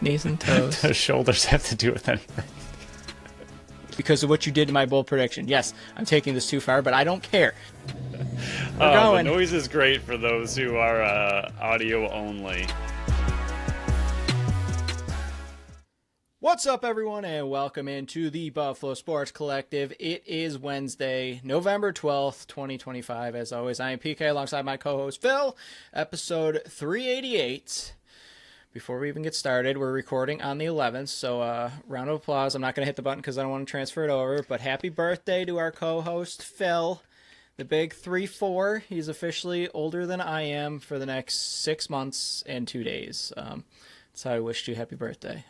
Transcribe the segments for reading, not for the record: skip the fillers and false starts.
Knees and toes. The shoulders have to do with anything? Because of what you did to my bold prediction. Yes, I'm taking this too far, but I don't care. We're The going. noise is great for those who are audio only. What's up, everyone, and welcome into the Buffalo Sports Collective. It is Wednesday, November 12th, 2025. As always, I am PK alongside my co-host Phil, episode 388. Before we even get started, we're recording on the 11th, so round of applause. I'm not going to hit the button because I don't want to transfer it over, but happy birthday to our co-host Phil, the big 3-4. He's officially older than I am for the next 6 months and 2 days. That's how I wished you happy birthday.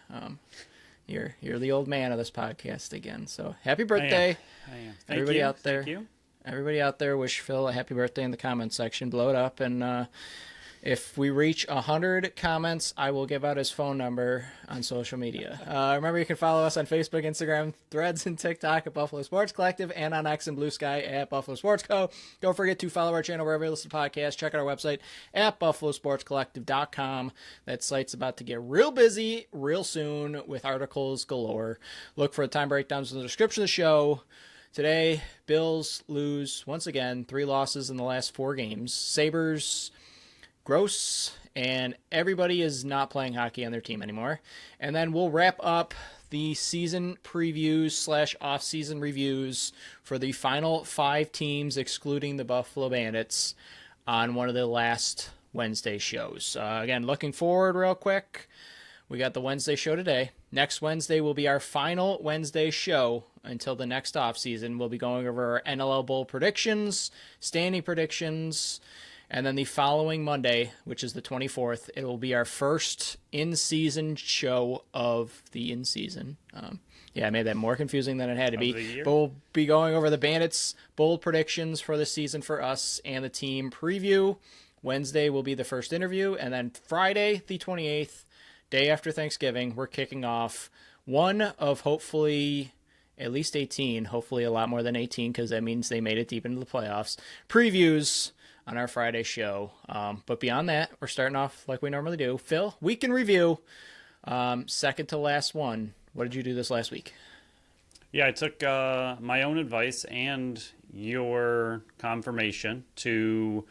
You're the old man of this podcast again, so happy birthday. I am. Everybody out there. Thank you. Everybody out there, wish Phil a happy birthday in the comments section. Blow it up, and if we reach 100 comments, I will give out his phone number on social media. Remember, you can follow us on Facebook, Instagram, Threads, and TikTok at Buffalo Sports Collective, and on X and Blue Sky at Buffalo Sports Co. Don't forget to follow our channel wherever you listen to podcasts. Check out our website at buffalosportscollective.com. That site's about to get real busy real soon with articles galore. Look for the time breakdowns in the description of the show. Today, Bills lose once again, 3 losses in the last 4 games. Sabres, gross, and everybody is not playing hockey on their team anymore. And then we'll wrap up the season previews / off-season reviews for the final 5 teams, excluding the Buffalo Bandits, on one of the last Wednesday shows. Again, looking forward real quick, we got the Wednesday show today. Next Wednesday will be our final Wednesday show until the next off-season. We'll be going over our NLL Bowl predictions, standing predictions, and then the following Monday, which is the 24th, it will be our first in-season show of the in-season. I made that more confusing than it had to be. But we'll be going over the Bandits' bold predictions for the season for us and the team preview. Wednesday will be the first interview. And then Friday, the 28th, day after Thanksgiving, we're kicking off one of hopefully at least 18, hopefully a lot more than 18, because that means they made it deep into the playoffs. Previews on our Friday show. But beyond that, we're starting off like we normally do. Phil, week in review. Second to last one. What did you do this last week? Yeah, I took my own advice and your confirmation to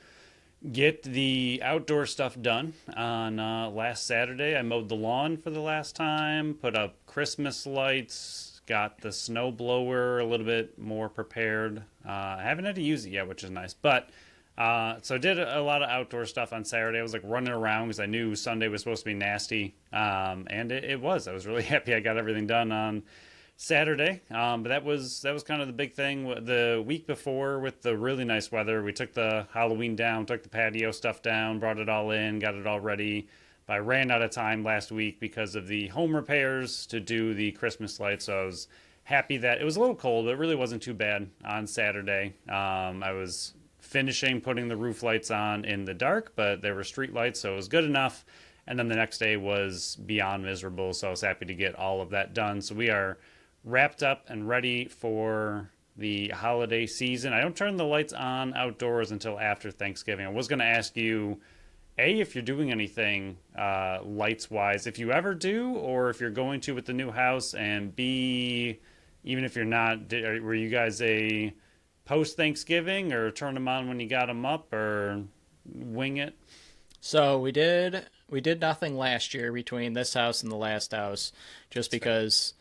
get the outdoor stuff done on last Saturday. I mowed the lawn for the last time, put up Christmas lights, got the snow blower a little bit more prepared. I haven't had to use it yet, which is nice, but so I did a lot of outdoor stuff on Saturday. I was like running around because I knew Sunday was supposed to be nasty, and it was. I was really happy I got everything done on Saturday, but that was kind of the big thing. The week before, with the really nice weather, we took the Halloween down, took the patio stuff down, brought it all in, got it all ready. But I ran out of time last week because of the home repairs to do the Christmas lights, so I was happy that it was a little cold, but it really wasn't too bad on Saturday. I was finishing putting the roof lights on in the dark, but they were street lights, so it was good enough. And then the next day was beyond miserable, so I was happy to get all of that done. So we are wrapped up and ready for the holiday season. I don't turn the lights on outdoors until after Thanksgiving. I was going to ask you, A, if you're doing anything lights-wise, if you ever do, or if you're going to with the new house, and B, even if you're not, were you guys a post-Thanksgiving, or turn them on when you got them up, or wing it? So we did nothing last year between this house and the last house, just because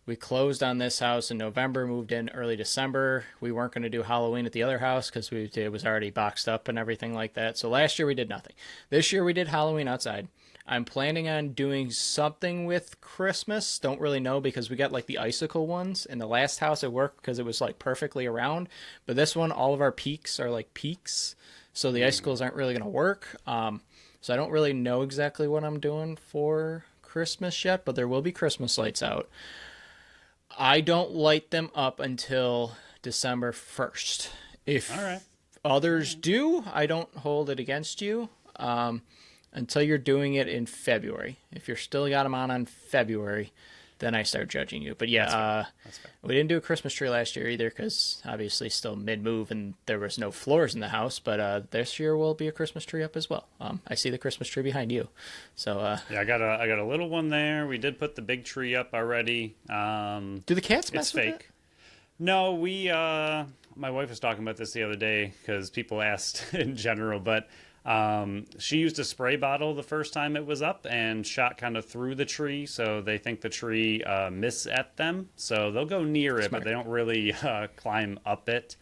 we closed on this house in November, moved in early December. We weren't going to do Halloween at the other house because it was already boxed up and everything like that. So last year we did nothing. This year we did Halloween outside. I'm planning on doing something with Christmas. Don't really know because we got like the icicle ones in the last house at work because it was like perfectly around. But this one, all of our peaks are like peaks. So the icicles aren't really going to work. So I don't really know exactly what I'm doing for Christmas yet, but there will be Christmas lights out. I don't light them up until December 1st. If others do, I don't hold it against you. Until you're doing it in February. If you're still got them on February, then I start judging you. But yeah, That's fair. we didn't do a Christmas tree last year either because obviously still mid-move and there was no floors in the house. But this year will be a Christmas tree up as well. I see the Christmas tree behind you. So Yeah, I got a little one there. We did put the big tree up already. do the cats mess It's with fake. No, we. My wife was talking about this the other day because people asked in general, but she used a spray bottle the first time it was up and shot kind of through the tree, so they think the tree miss at them, so they'll go near it, but they don't really climb up it.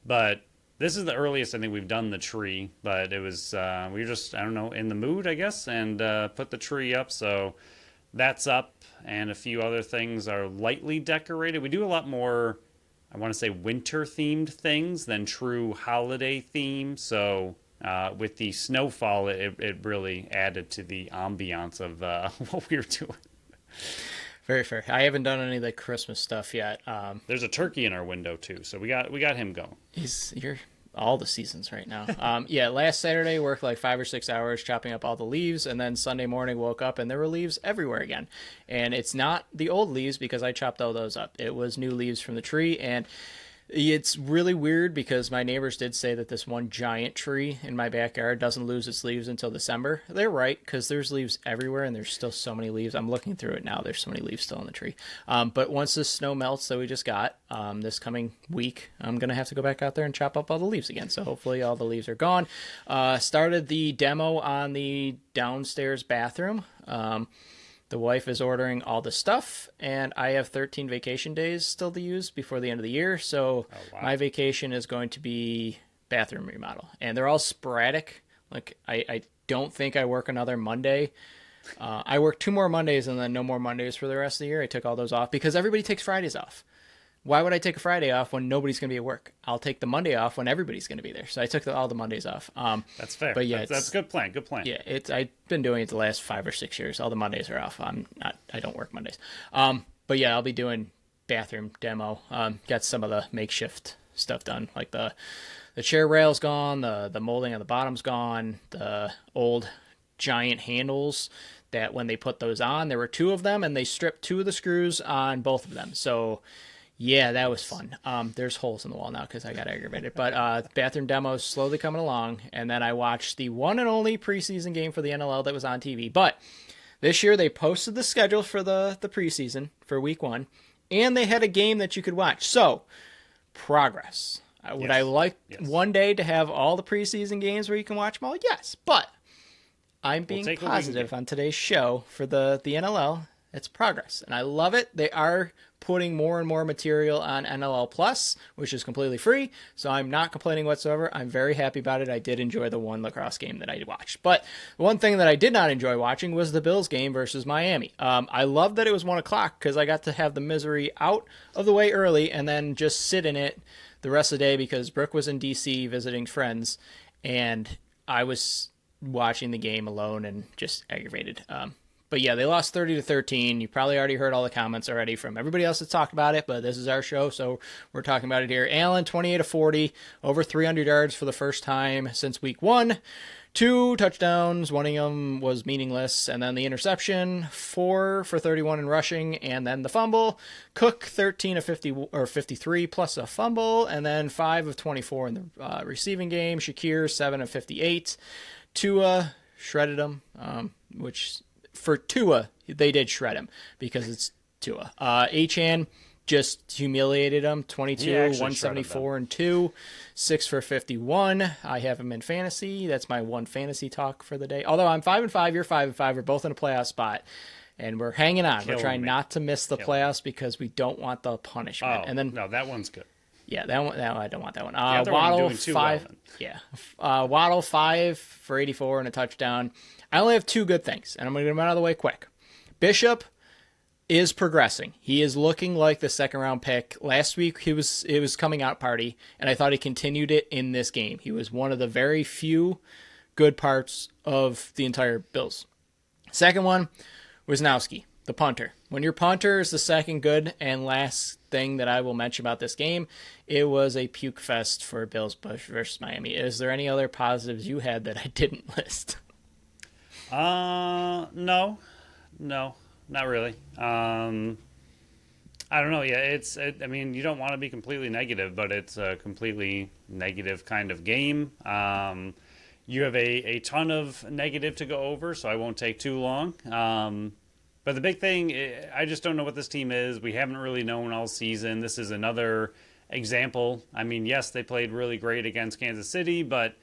But this is the earliest I think we've done the tree, but it was we were just, I don't know, in the mood, I guess, and put the tree up, so that's up, and a few other things are lightly decorated. We do a lot more, I want to say, winter-themed things than true holiday theme, so with the snowfall, it really added to the ambiance of what we were doing. Very fair. I haven't done any of the Christmas stuff yet. There's a turkey in our window, too, so we got him going. You're all the seasons right now. Yeah, last Saturday worked like 5 or 6 hours chopping up all the leaves, and then Sunday morning woke up and there were leaves everywhere again. And it's not the old leaves because I chopped all those up. It was new leaves from the tree, and it's really weird because my neighbors did say that this one giant tree in my backyard doesn't lose its leaves until December. They're right, because there's leaves everywhere and there's still so many leaves. I'm looking through it now. There's so many leaves still on the tree. But once the snow melts that we just got this coming week, I'm going to have to go back out there and chop up all the leaves again. So hopefully all the leaves are gone. Started the demo on the downstairs bathroom. The wife is ordering all the stuff, and I have 13 vacation days still to use before the end of the year. So my vacation is going to be bathroom remodel. And they're all sporadic. Like, I don't think I work another Monday. I work 2 more Mondays and then no more Mondays for the rest of the year. I took all those off because everybody takes Fridays off. Why would I take a Friday off when nobody's going to be at work? I'll take the Monday off when everybody's going to be there. So I took all the Mondays off. That's fair. But yeah, that's a good plan. Good plan. Yeah, I've been doing it the last 5 or 6 years. All the Mondays are off. I don't work Mondays. But yeah, I'll be doing bathroom demo. Got some of the makeshift stuff done, like the chair rail's gone, the molding on the bottom's gone, the old giant handles that when they put those on, there were 2 of them, and they stripped 2 of the screws on both of them. So yeah, that was fun. There's holes in the wall now because I got aggravated. But bathroom demo is slowly coming along. And then I watched the one and only preseason game for the NLL that was on TV. But this year they posted the schedule for the preseason for week 1. And they had a game that you could watch. So, progress. Would I like one day to have all the preseason games where you can watch them all? Yes. But I'm being positive on today's show for the NLL. It's progress. And I love it. They are putting more and more material on NLL Plus, which is completely free. So I'm not complaining whatsoever. I'm very happy about it. I did enjoy the one lacrosse game that I watched. But one thing that I did not enjoy watching was the Bills game versus Miami. I love that it was 1 o'clock because I got to have the misery out of the way early and then just sit in it the rest of the day because Brooke was in D.C. visiting friends and I was watching the game alone and just aggravated. But yeah, they lost 30-13. You probably already heard all the comments already from everybody else that's talked about it, but this is our show, so we're talking about it here. Allen, 28-40, over 300 yards for the first time since week 1. 2 touchdowns, one of them was meaningless, and then the interception, 4 for 31 in rushing, and then the fumble. Cook, 13 of 50 or 53 plus a fumble, and then 5 of 24 in the receiving game. Shakir, 7 of 58. Tua shredded him, which for Tua, they did shred him because it's Tua. Achan just humiliated him, 22, 174 and 2, 6 for 51. I have him in fantasy. That's my one fantasy talk for the day. Although I'm 5-5, you're 5-5. We're both in a playoff spot, and we're hanging on. We're trying not to miss the playoffs because we don't want the punishment. Oh, and then no, that one's good. Yeah, that one. No, I don't want that one. Waddle, 5. Waddle, 5 for 84 and a touchdown. I only have 2 good things, and I'm going to get them out of the way quick. Bishop is progressing. He is looking like the second-round pick. Last week, it was coming out party, and I thought he continued it in this game. He was one of the very few good parts of the entire Bills. Second one, Wisnowski, the punter. When your punter is the second good and last thing that I will mention about this game, it was a puke fest for Bills versus Miami. Is there any other positives you had that I didn't list? No, not really. I don't know. Yeah, I mean, you don't want to be completely negative, but it's a completely negative kind of game. You have a ton of negative to go over, so I won't take too long. But the big thing, I just don't know what this team is. We haven't really known all season. This is another example. I mean, yes, they played really great against Kansas City, but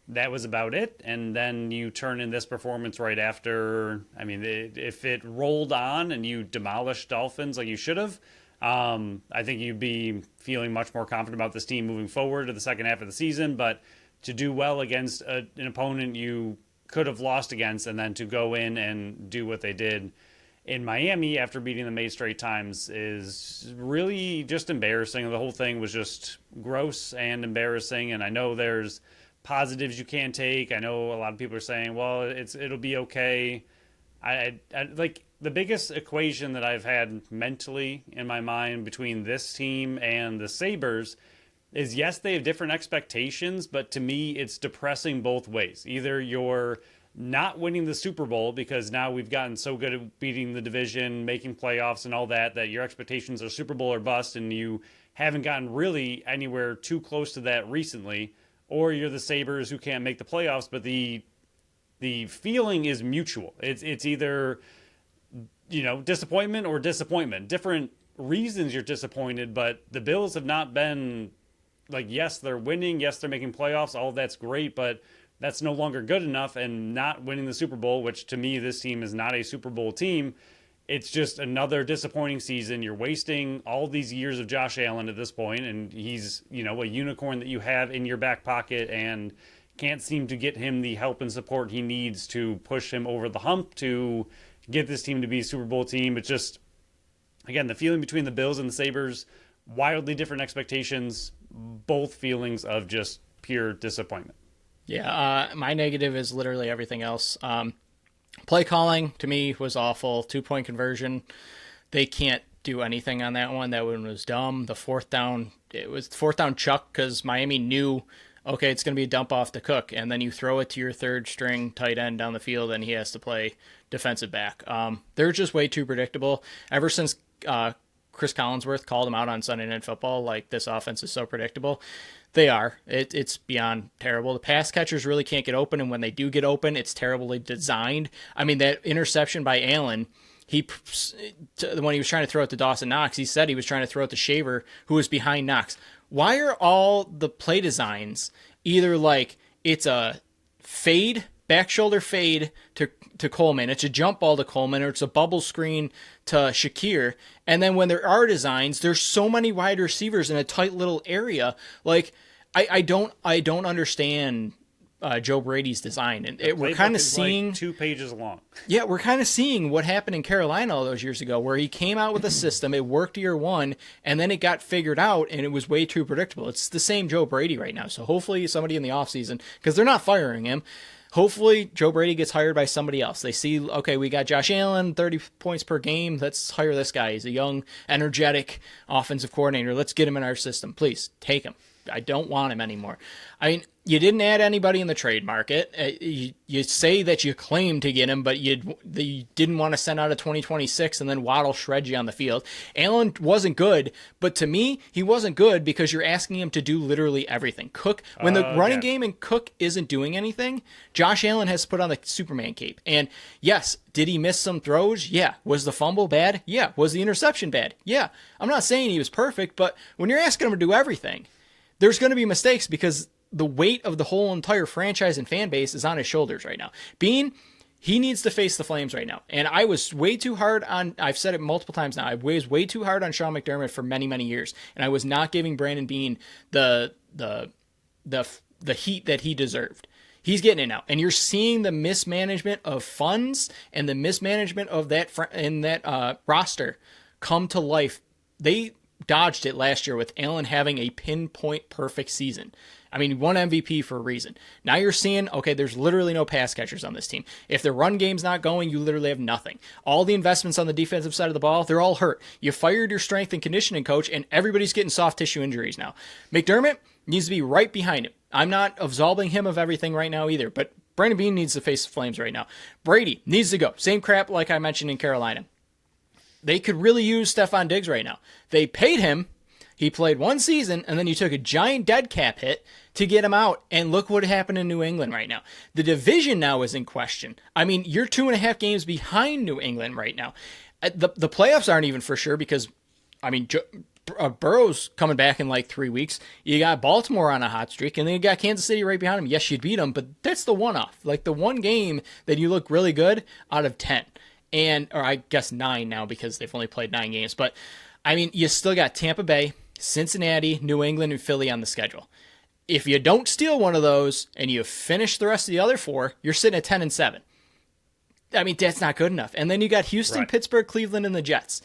that was about it. And then you turn in this performance right after. I mean, if it rolled on and you demolished Dolphins like you should have, I think you'd be feeling much more confident about this team moving forward to the second half of the season. But to do well against an opponent you could have lost against, and then to go in and do what they did in Miami after beating them 8 straight times is really just embarrassing. The whole thing was just gross and embarrassing. And I know there's positives you can take. I know a lot of people are saying, well, it'll be okay. I like the biggest equation that I've had mentally in my mind between this team and the Sabres is, yes, they have different expectations, but to me, it's depressing both ways. Either you're not winning the Super Bowl because now we've gotten so good at beating the division, making playoffs and all that, that your expectations are Super Bowl or bust, and you haven't gotten really anywhere too close to that recently, or you're the Sabres who can't make the playoffs, but the feeling is mutual. It's either, disappointment or disappointment. Different reasons you're disappointed, but the Bills have not been like, yes, they're winning, yes, they're making playoffs, all of that's great, but that's no longer good enough. And not winning the Super Bowl, which to me, this team is not a Super Bowl team. It's just another disappointing season. You're wasting all these years of Josh Allen at this point, and he's, a unicorn that you have in your back pocket and can't seem to get him the help and support he needs to push him over the hump to get this team to be a Super Bowl team. It's just, again, the feeling between the Bills and the Sabres, wildly different expectations, both feelings of just pure disappointment. Yeah, my negative is literally everything else. Play calling, to me, was awful. 2-point conversion. They can't do anything on that one. That one was dumb. The fourth down, it was fourth down chuck because Miami knew, okay, it's going to be a dump off to Cook, and then you throw it to your third string tight end down the field, and he has to play defensive back. They're just way too predictable. Ever since Chris Collinsworth called him out on Sunday Night Football, like, this offense is so predictable. They are. It's beyond terrible. The pass catchers really can't get open, and when they do get open, it's terribly designed. I mean, that interception by Allen, when he was trying to throw it to Dawson Knox, he said he was trying to throw it to Shaver, who was behind Knox. Why are all the play designs either like it's a fade, back shoulder fade to Coleman, it's a jump ball to Coleman, or it's a bubble screen to Shakir, and then when there are designs, there's so many wide receivers in a tight little area. Like, I don't understand Joe Brady's design, and we're kind of seeing like 2 pages long. Yeah, we're kind of seeing what happened in Carolina all those years ago, where he came out with a system, it worked year one, and then it got figured out, and it was way too predictable. It's the same Joe Brady right now. So hopefully somebody in the offseason, because they're not firing him, hopefully Joe Brady gets hired by somebody else. They see, okay, we got Josh Allen, 30 points per game. Let's hire this guy. He's a young, energetic offensive coordinator. Let's get him in our system. Please, take him. I don't want him anymore. I mean, you didn't add anybody in the trade market. You say that you claimed to get him, but you didn't want to send out a 2026 and then Waddle shred you on the field. Allen wasn't good, but to me, he wasn't good because you're asking him to do literally everything. Cook, when the running game and Cook isn't doing anything, Josh Allen has to put on the Superman cape. And yes, did he miss some throws? Yeah. Was the fumble bad? Yeah. Was the interception bad? Yeah. I'm not saying he was perfect, but when you're asking him to do everything, there's going to be mistakes because the weight of the whole entire franchise and fan base is on his shoulders right now. Bean, he needs to face the Flames right now. And I was way too hard on, I've said it multiple times now, I was way too hard on Sean McDermott for many, many years. And I was not giving Brandon Bean the heat that he deserved. He's getting it now. And you're seeing the mismanagement of funds and the mismanagement of that roster come to life. They dodged it last year with Allen having a pinpoint perfect season. I mean, won MVP for a reason. Now you're seeing, okay, there's literally no pass catchers on this team. If the run game's not going, you literally have nothing. All the investments on the defensive side of the ball, they're all hurt. You fired your strength and conditioning coach, and everybody's getting soft tissue injuries now. McDermott needs to be right behind him. I'm not absolving him of everything right now either, but Brandon Bean needs to face the Flames right now. Brady needs to go. Same crap like I mentioned in Carolina. they could really use Stephon Diggs right now. They paid him. He played one season, and then you took a giant dead cap hit to get him out. And look what happened in New England right now. The division now is in question. I mean, you're 2.5 games behind New England right now. The playoffs aren't even for sure because, I mean, Burrow's coming back in like 3 weeks. You got Baltimore on a hot streak, and then you got Kansas City right behind him. Yes, you'd beat them, but that's the one-off. Like the one game that you look really good out of 10. Or I guess 9 now because they've only played 9 games. But, I mean, you still got Tampa Bay, Cincinnati, New England, and Philly on the schedule. If you don't steal one of those and you finish the rest of the other 4, you're sitting at 10-7. I mean, that's not good enough. And then you got Houston, Right. Pittsburgh, Cleveland, and the Jets.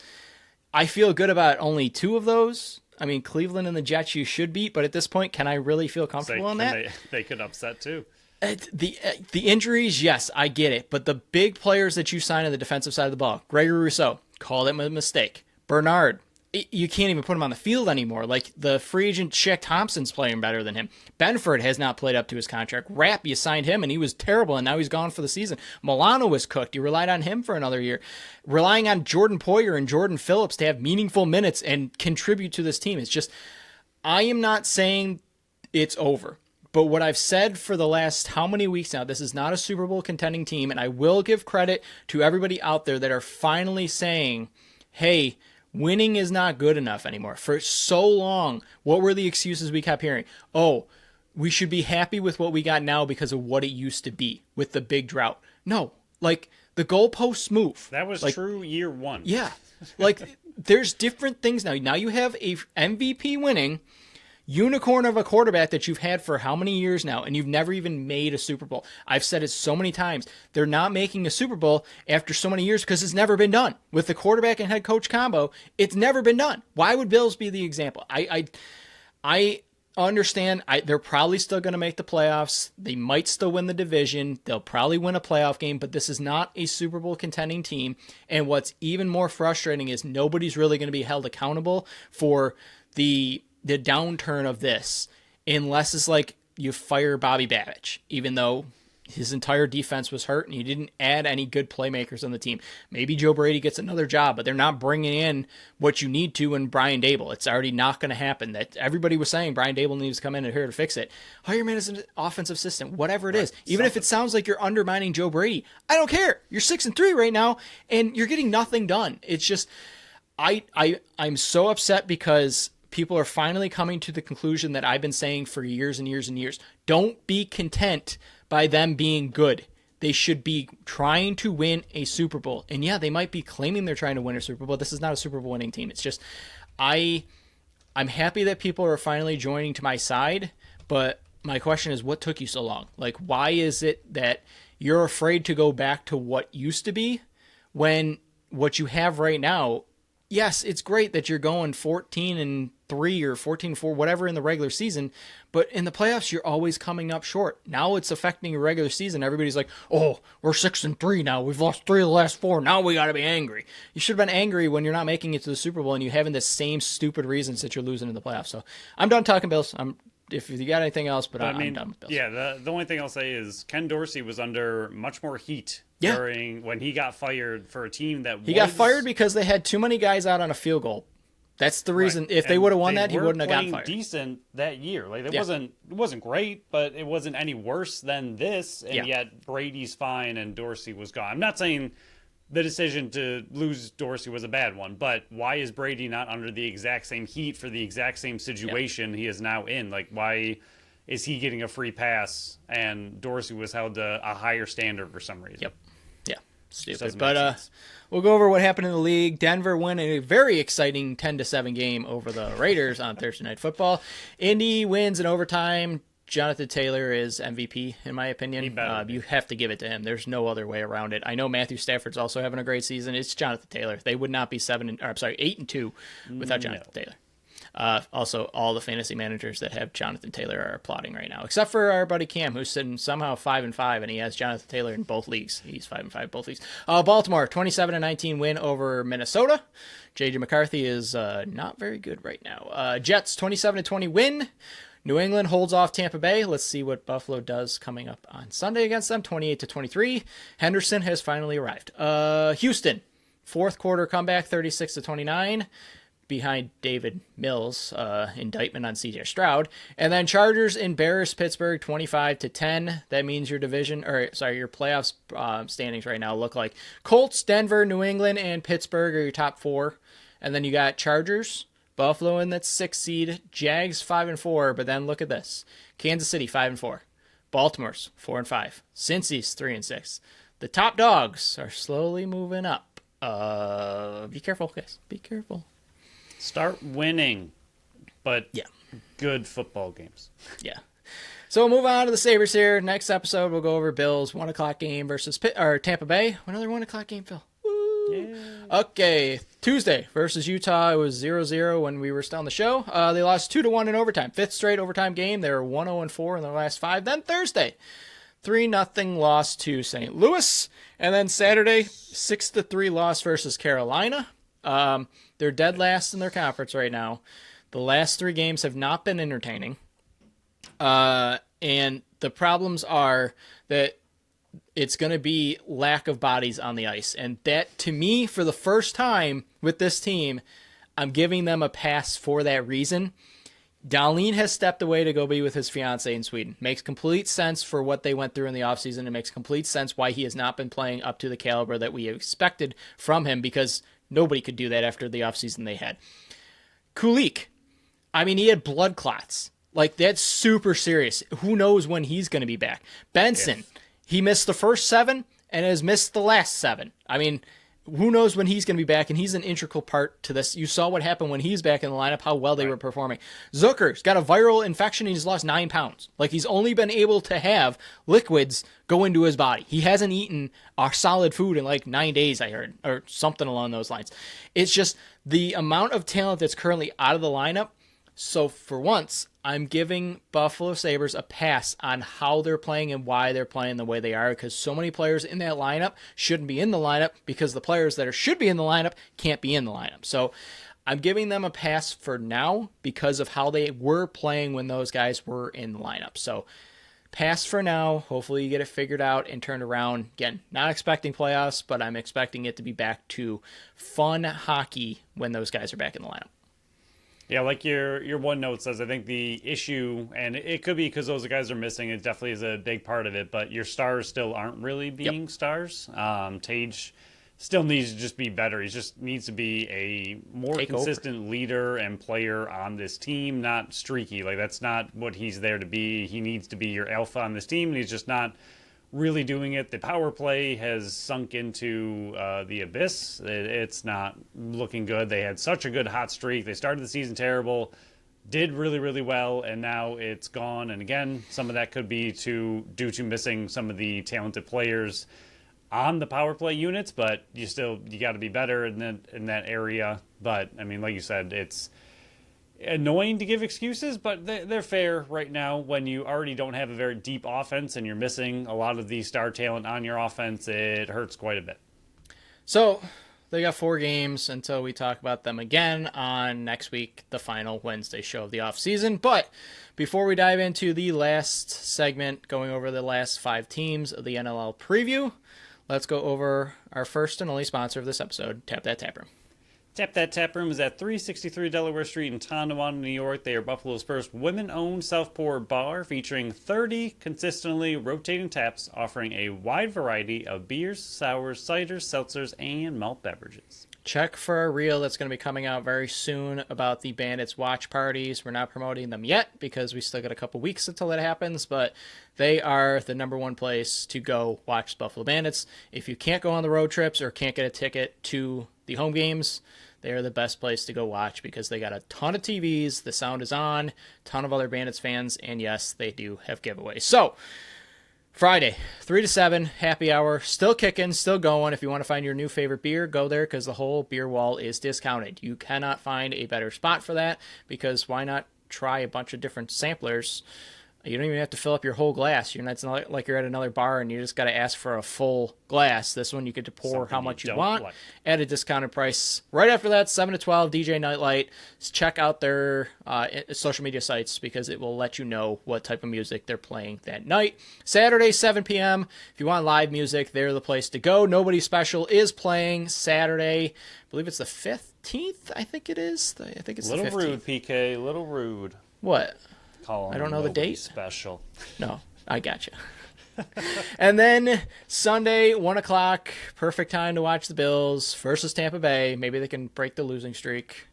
I feel good about only 2 of those. I mean, Cleveland and the Jets you should beat, but at this point, can I really feel comfortable on that? They could upset too. The injuries, yes, I get it. But the big players that you sign on the defensive side of the ball, Gregory Rousseau, called him a mistake. Bernard, you can't even put him on the field anymore. Like the free agent Shaq Thompson's playing better than him. Benford has not played up to his contract. Rapp, you signed him and he was terrible and now he's gone for the season. Milano was cooked. You relied on him for another year. Relying on Jordan Poyer and Jordan Phillips to have meaningful minutes and contribute to this team. It's just, I am not saying it's over. But what I've said for the last how many weeks now, this is not a Super Bowl contending team. And I will give credit to everybody out there that are finally saying, hey, winning is not good enough anymore. For so long, what were the excuses we kept hearing? Oh, we should be happy with what we got now because of what it used to be with the big drought. No, like the goalposts move. That was true year 1. Yeah, like there's different things now. Now you have a MVP winning unicorn of a quarterback that you've had for how many years now, and you've never even made a Super Bowl. I've said it so many times. They're not making a Super Bowl after so many years because it's never been done. With the quarterback and head coach combo, it's never been done. Why would Bills be the example? I understand. They're probably still going to make the playoffs. They might still win the division. They'll probably win a playoff game, but this is not a Super Bowl contending team. And what's even more frustrating is nobody's really going to be held accountable for the downturn of this, unless it's like you fire Bobby Babich, even though his entire defense was hurt and you didn't add any good playmakers on the team. Maybe Joe Brady gets another job, but they're not bringing in what you need to in Brian Dable. It's already not going to happen. That everybody was saying Brian Dable needs to come in and here to fix it. Hire him as an offensive assistant, whatever it is. Even if it sounds like you're undermining Joe Brady, I don't care. You're 6-3 right now and you're getting nothing done. It's just, I'm so upset because people are finally coming to the conclusion that I've been saying for years and years and years. Don't be content by them being good. They should be trying to win a Super Bowl. And yeah, they might be claiming they're trying to win a Super Bowl. This is not a Super Bowl winning team. It's just, I'm happy that people are finally joining to my side, but my question is, what took you so long? Like, why is it that you're afraid to go back to what used to be when what you have right now, yes, it's great that you're going 14-3 or 14-4, whatever in the regular season, but in the playoffs, you're always coming up short. Now it's affecting your regular season. Everybody's like, oh, we're 6-3 now. We've lost 3 of the last 4. Now we got to be angry. You should have been angry when you're not making it to the Super Bowl and you having the same stupid reasons that you're losing in the playoffs. So I'm done talking Bills. If you got anything else, but I'm done with Bills. Yeah, the only thing I'll say is Ken Dorsey was under much more heat during when he got fired for a team that he got fired because they had too many guys out on a field goal. That's the reason. Right. If they would have won that, he wouldn't have gotten fired. Decent that year. Like it wasn't great, but it wasn't any worse than this. And yet Brady's fine and Dorsey was gone. I'm not saying the decision to lose Dorsey was a bad one, but why is Brady not under the exact same heat for the exact same situation he is now in? Like, why is he getting a free pass and Dorsey was held to a higher standard for some reason? Yep. Yeah. Stupid. But we'll go over what happened in the league. Denver win a very exciting 10-7 game over the Raiders on Thursday Night Football. Indy wins in overtime. Jonathan Taylor is MVP, in my opinion. You have to give it to him. There's no other way around it. I know Matthew Stafford's also having a great season. It's Jonathan Taylor. They would not be 8-2 without Jonathan Taylor. Also, all the fantasy managers that have Jonathan Taylor are applauding right now, except for our buddy Cam, who's sitting somehow 5-5, and he has Jonathan Taylor in both leagues. He's 5-5 both leagues. Baltimore 27-19 win over Minnesota. JJ McCarthy is not very good right now. Jets 27-20 win. New England holds off Tampa Bay. Let's see what Buffalo does coming up on Sunday against them. 28-23. Henderson has finally arrived. Houston Fourth quarter comeback, 36-29. Behind David Mills' indictment on C.J. Stroud. And then Chargers embarrassed Pittsburgh 25-10. That means your your playoffs standings right now look like Colts, Denver, New England, and Pittsburgh are your top four. And then you got Chargers, Buffalo in that 6th seed, Jags 5-4. But then look at this: Kansas City 5-4, Baltimore's 4-5, Cincy's 3-6. The top dogs are slowly moving up. Be careful, guys. Be careful. Start winning, but yeah, good football games. Yeah. So we'll move on to the Sabres here. Next episode, we'll go over Bills 1 o'clock game versus Tampa Bay. Another 1 o'clock game, Phil. Woo! Yeah. Okay, Tuesday versus Utah. It was 0-0 when we were still on the show. They lost 2-1 in overtime. 5th straight overtime game. They were 1-0-4 in their last 5. Then Thursday, 3-0 loss to St. Louis. And then Saturday, 6-3 loss versus Carolina. They're dead last in their conference right now. The last 3 games have not been entertaining. And the problems are that it's going to be lack of bodies on the ice. And that, to me, for the first time with this team, I'm giving them a pass for that reason. Dahlin has stepped away to go be with his fiancée in Sweden. Makes complete sense for what they went through in the offseason. It makes complete sense why he has not been playing up to the caliber that we expected from him, because nobody could do that after the offseason they had. Kulik, I mean, he had blood clots. Like, that's super serious. Who knows when he's going to be back? Benson, he missed the first 7 and has missed the last 7. I mean, who knows when he's going to be back, and he's an integral part to this. You saw what happened when he's back in the lineup, how well they were performing. Zucker's got a viral infection, and he's lost 9 pounds. Like, he's only been able to have liquids go into his body. He hasn't eaten a solid food in like 9 days, I heard, or something along those lines. It's just the amount of talent that's currently out of the lineup. So for once, I'm giving Buffalo Sabres a pass on how they're playing and why they're playing the way they are, because so many players in that lineup shouldn't be in the lineup, because the players that should be in the lineup can't be in the lineup. So I'm giving them a pass for now because of how they were playing when those guys were in the lineup. So pass for now. Hopefully you get it figured out and turned around. Again, not expecting playoffs, but I'm expecting it to be back to fun hockey when those guys are back in the lineup. Yeah, like your one note says, I think the issue, and it could be because those guys are missing, it definitely is a big part of it, but your stars still aren't really being stars. Tage still needs to just be better. He just needs to be a more consistent leader and player on this team, not streaky. Like, that's not what he's there to be. He needs to be your alpha on this team, and he's just not really doing it. The power play has sunk into the abyss. It's not looking good. They had such a good hot streak. They started the season terrible, did really, really well, and now it's gone. And again, some of that could be due to missing some of the talented players on the power play units, but you got to be better in that area. But I mean, like you said, it's annoying to give excuses, but they're fair right now when you already don't have a very deep offense and you're missing a lot of the star talent on your offense. It hurts quite a bit. So they got 4 games until we talk about them again on next week, the final Wednesday show of the offseason. But before we dive into the last segment, going over the last 5 teams of the NLL preview, let's go over our first and only sponsor of this episode, Tap That Tap Room. Tap That Tap Room is at 363 Delaware Street in Tonawanda, New York. They are Buffalo's first women-owned self-pour bar featuring 30 consistently rotating taps, offering a wide variety of beers, sours, ciders, seltzers, and malt beverages. Check for a reel that's going to be coming out very soon about the Bandits watch parties. We're not promoting them yet because we still got a couple weeks until that happens, but they are the number one place to go watch Buffalo Bandits. If you can't go on the road trips or can't get a ticket to the home games, they are the best place to go watch because they got a ton of TVs, the sound is on, ton of other Bandits fans, and yes, they do have giveaways. So, Friday, 3 to 7, happy hour, still kicking, still going. If you want to find your new favorite beer, go there because the whole beer wall is discounted. You cannot find a better spot for that because why not try a bunch of different samplers You don't even have to fill up your whole glass. It's not like you're at another bar and you just got to ask for a full glass. This one you get to pour Something how much you you don't want like. at a discounted price. Right after that, 7 to 12, DJ Nightlight. Check out their social media sites because it will let you know what type of music they're playing that night. Saturday, 7 p.m. If you want live music, they're the place to go. Nobody Special is playing Saturday. I believe it's the 15th, I think it is. I think it's Little the 15th. rude, PK. Little rude. What? I don't know the date. Special. No, I gotcha. And then Sunday, 1 o'clock, perfect time to watch the Bills versus Tampa Bay. Maybe they can break the losing streak.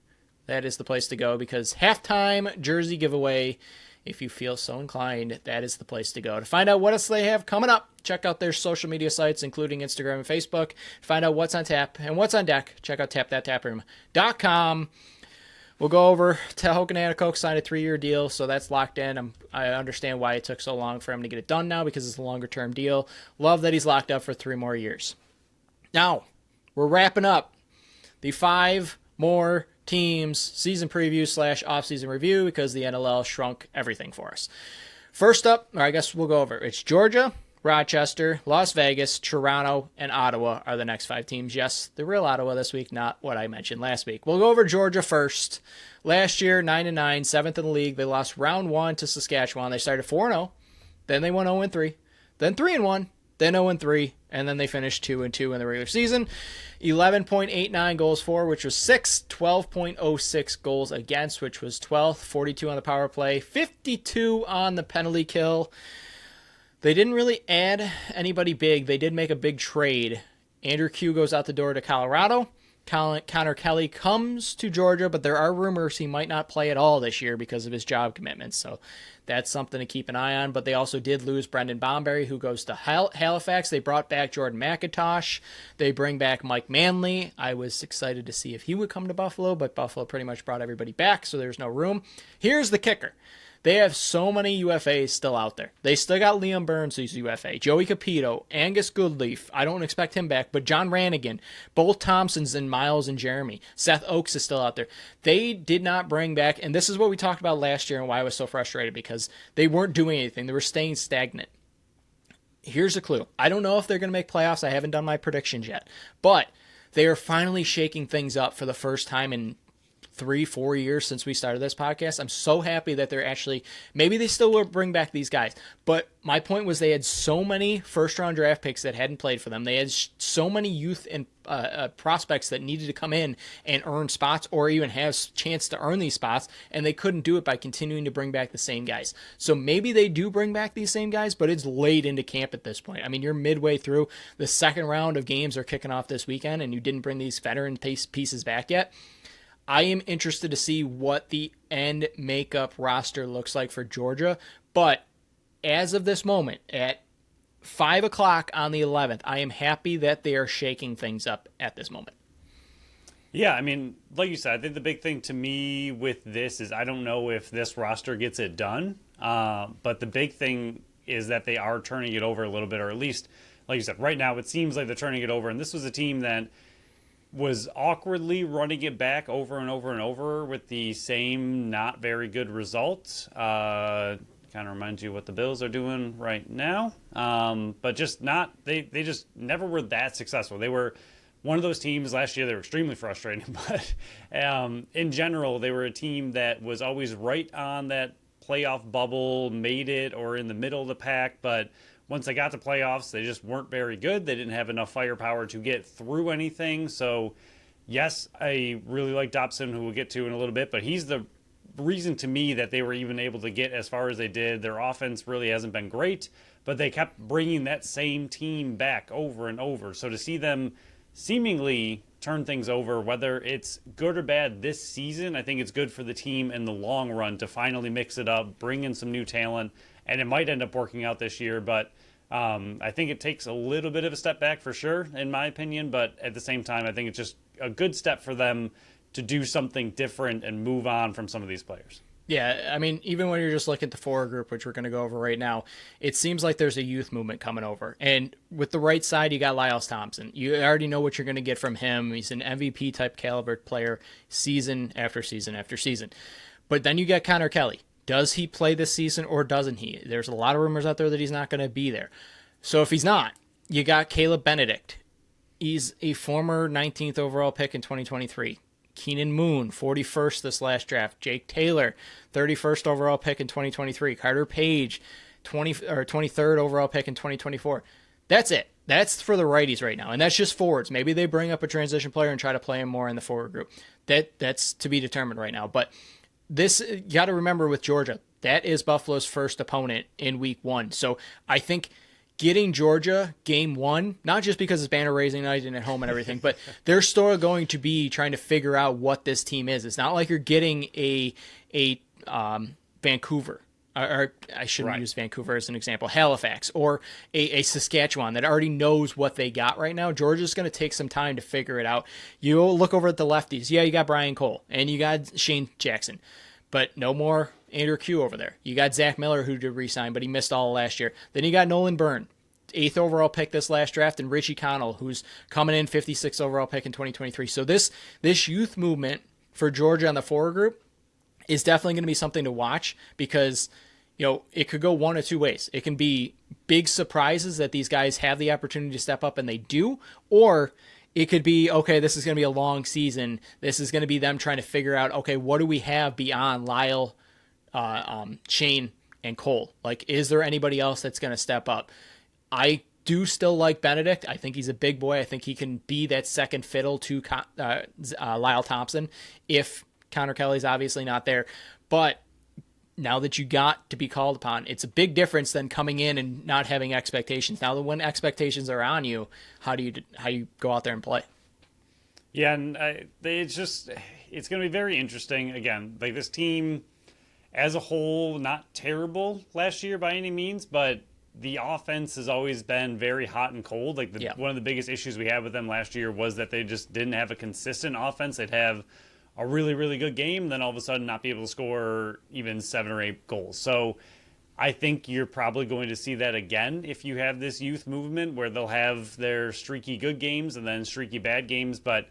That is the place to go because halftime jersey giveaway, if you feel so inclined, that is the place to go. To find out what else they have coming up, check out their social media sites, including Instagram and Facebook. To find out what's on tap and what's on deck, check out tapthattaproom.com. We'll go over Tahoe Knighthawks signed a 3-year deal, so that's locked in. I understand why it took so long for him to get it done now because it's a longer-term deal. Love that he's locked up for 3 more years. Now, we're wrapping up the 5 more teams season preview / off-season review because the NLL shrunk everything for us. First up, or I guess we'll go over it. It's Georgia, Rochester, Las Vegas, Toronto, and Ottawa are the next 5 teams. Yes, the real Ottawa this week, not what I mentioned last week. We'll go over Georgia first. Last year, 9-9, 7th in the league. They lost round 1 to Saskatchewan. They started 4-0. Then they went 0-3. Then 3-1. Then 0-3. And then they finished 2-2 in the regular season. 11.89 goals for, which was 6. 12.06 goals against, which was 12th. 42 on the power play. 52 on the penalty kill. They didn't really add anybody big. They did make a big trade. Andrew Q goes out the door to Colorado. Connor Kelly comes to Georgia, but there are rumors he might not play at all this year because of his job commitments. So that's something to keep an eye on. But they also did lose Brendan Bomberry, who goes to Halifax. They brought back Jordan McIntosh. They bring back Mike Manley. I was excited to see if he would come to Buffalo, but Buffalo pretty much brought everybody back, so there's no room. Here's the kicker. They have so many UFAs still out there. They still got Liam Burns, who's UFA, Joey Capito, Angus Goodleaf. I don't expect him back, but John Rannigan, both Thompsons and Miles and Jeremy. Seth Oakes is still out there. They did not bring back, and this is what we talked about last year and why I was so frustrated, because they weren't doing anything. They were staying stagnant. Here's a clue. I don't know if they're going to make playoffs. I haven't done my predictions yet, but they are finally shaking things up for the first time in 3-4 years since we started this podcast. I'm so happy that they're actually, maybe they still will bring back these guys, but my point was they had so many first round draft picks that hadn't played for them. They had so many youth and prospects that needed to come in and earn spots or even have chance to earn these spots, and they couldn't do it by continuing to bring back the same guys. So maybe they do bring back these same guys, but it's late into camp at this point. I mean, you're midway through. The second round of games are kicking off this weekend, and you didn't bring these veteran pieces back yet. I am interested to see what the end makeup roster looks like for Georgia, but as of this moment, at 5 o'clock on the 11th, I am happy that they are shaking things up at this moment. Yeah, I mean, like you said, I think the big thing to me with this is I don't know if this roster gets it done, but the big thing is that they are turning it over a little bit, or at least, like you said, right now it seems like they're turning it over, and this was a team that was awkwardly running it back over and over and over with the same not very good results. Kind of reminds you what the Bills are doing right now. But just not, they just never were that successful. They were one of those teams last year. They were extremely frustrating, but in general, they were a team that was always right on that playoff bubble, made it, or in the middle of the pack, but once they got to playoffs, they just weren't very good. They didn't have enough firepower to get through anything. So, yes, I really like Dobson, who we'll get to in a little bit, but he's the reason to me that they were even able to get as far as they did. Their offense really hasn't been great, but they kept bringing that same team back over and over. So to see them seemingly turn things over, whether it's good or bad this season, I think it's good for the team in the long run to finally mix it up, bring in some new talent, and it might end up working out this year, but I think it takes a little bit of a step back for sure, in my opinion, but at the same time, I think it's just a good step for them to do something different and move on from some of these players. Yeah, I mean, even when you're just looking at the forward group, which we're going to go over right now, it seems like there's a youth movement coming over. And with the right side, you got Lyles Thompson. You already know what you're going to get from him. He's an MVP-type caliber player season after season after season. But then you got Connor Kelly. Does he play this season or doesn't he? There's a lot of rumors out there that he's not going to be there. So if he's not, you got Caleb Benedict. He's a former 19th overall pick in 2023. Keenan Moon, 41st this last draft. Jake Taylor, 31st overall pick in 2023. Carter Page, 23rd overall pick in 2024. That's it. That's for the righties right now, and that's just forwards. Maybe they bring up a transition player and try to play him more in the forward group. That's to be determined right now. But this, you got to remember with Georgia, that is Buffalo's first opponent in week 1. So I think getting Georgia game 1, not just because it's banner raising night and at home and everything, but they're still going to be trying to figure out what this team is. It's not like you're getting a Vancouver, or I shouldn't use Vancouver as an example, Halifax, or a Saskatchewan that already knows what they got right now. Georgia's going to take some time to figure it out. You look over at the lefties. Yeah, you got Brian Cole, and you got Shane Jackson, but no more Andrew Q over there. You got Zach Miller, who did re-sign, but he missed all last year. Then you got Nolan Byrne, 8th overall pick this last draft, and Richie Connell, who's coming in 56th overall pick in 2023. So this youth movement for Georgia on the forward group is definitely going to be something to watch, because it could go one of two ways. It can be big surprises that these guys have the opportunity to step up and they do, or it could be, okay, this is going to be a long season. This is going to be them trying to figure out, okay, what do we have beyond Lyle, Shane, and Cole? Like, is there anybody else that's going to step up? I do still like Benedict. I think he's a big boy. I think he can be that second fiddle to Lyle Thompson if Connor Kelly's obviously not there. But now that you got to be called upon, it's a big difference than coming in and not having expectations. Now, when expectations are on you, how do you go out there and play? Yeah, and it's going to be very interesting. Again, like, this team as a whole, not terrible last year by any means, but the offense has always been very hot and cold. Like, one of the biggest issues we had with them last year was that they just didn't have a consistent offense. They'd have a really, really good game, then all of a sudden not be able to score even 7 or 8 goals. So I think you're probably going to see that again if you have this youth movement where they'll have their streaky good games and then streaky bad games. But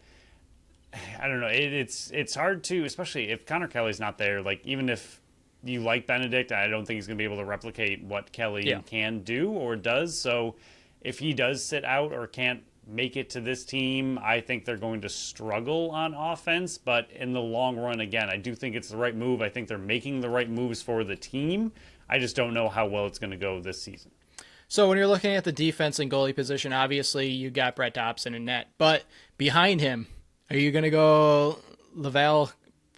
I don't know. It's hard to, especially if Connor Kelly's not there. Like, even if you like Benedict, I don't think he's going to be able to replicate what Kelly can do or does. So if he does sit out or can't make it to this team, I think they're going to struggle on offense. But in the long run, again, I do think it's the right move. I think they're making the right moves for the team. I just don't know how well it's going to go this season. So when you're looking at the defense and goalie position, obviously you got Brett Dobson in net. But behind him, are you going to go Laval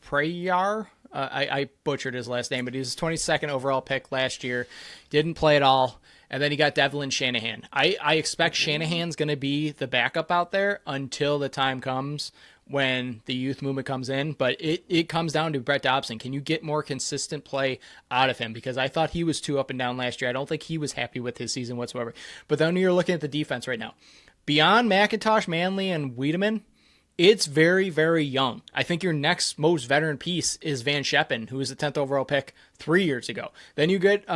Prayar? I butchered his last name, but he was his 22nd overall pick last year. Didn't play at all. And then you got Devlin Shanahan. I expect Shanahan's going to be the backup out there until the time comes when the youth movement comes in. But it comes down to Brett Dobson. Can you get more consistent play out of him? Because I thought he was too up and down last year. I don't think he was happy with his season whatsoever. But then you're looking at the defense right now. Beyond McIntosh, Manley, and Wiedemann, it's very, very young. I think your next most veteran piece is Van Scheppen, who was the 10th overall pick 3 years ago. Then you get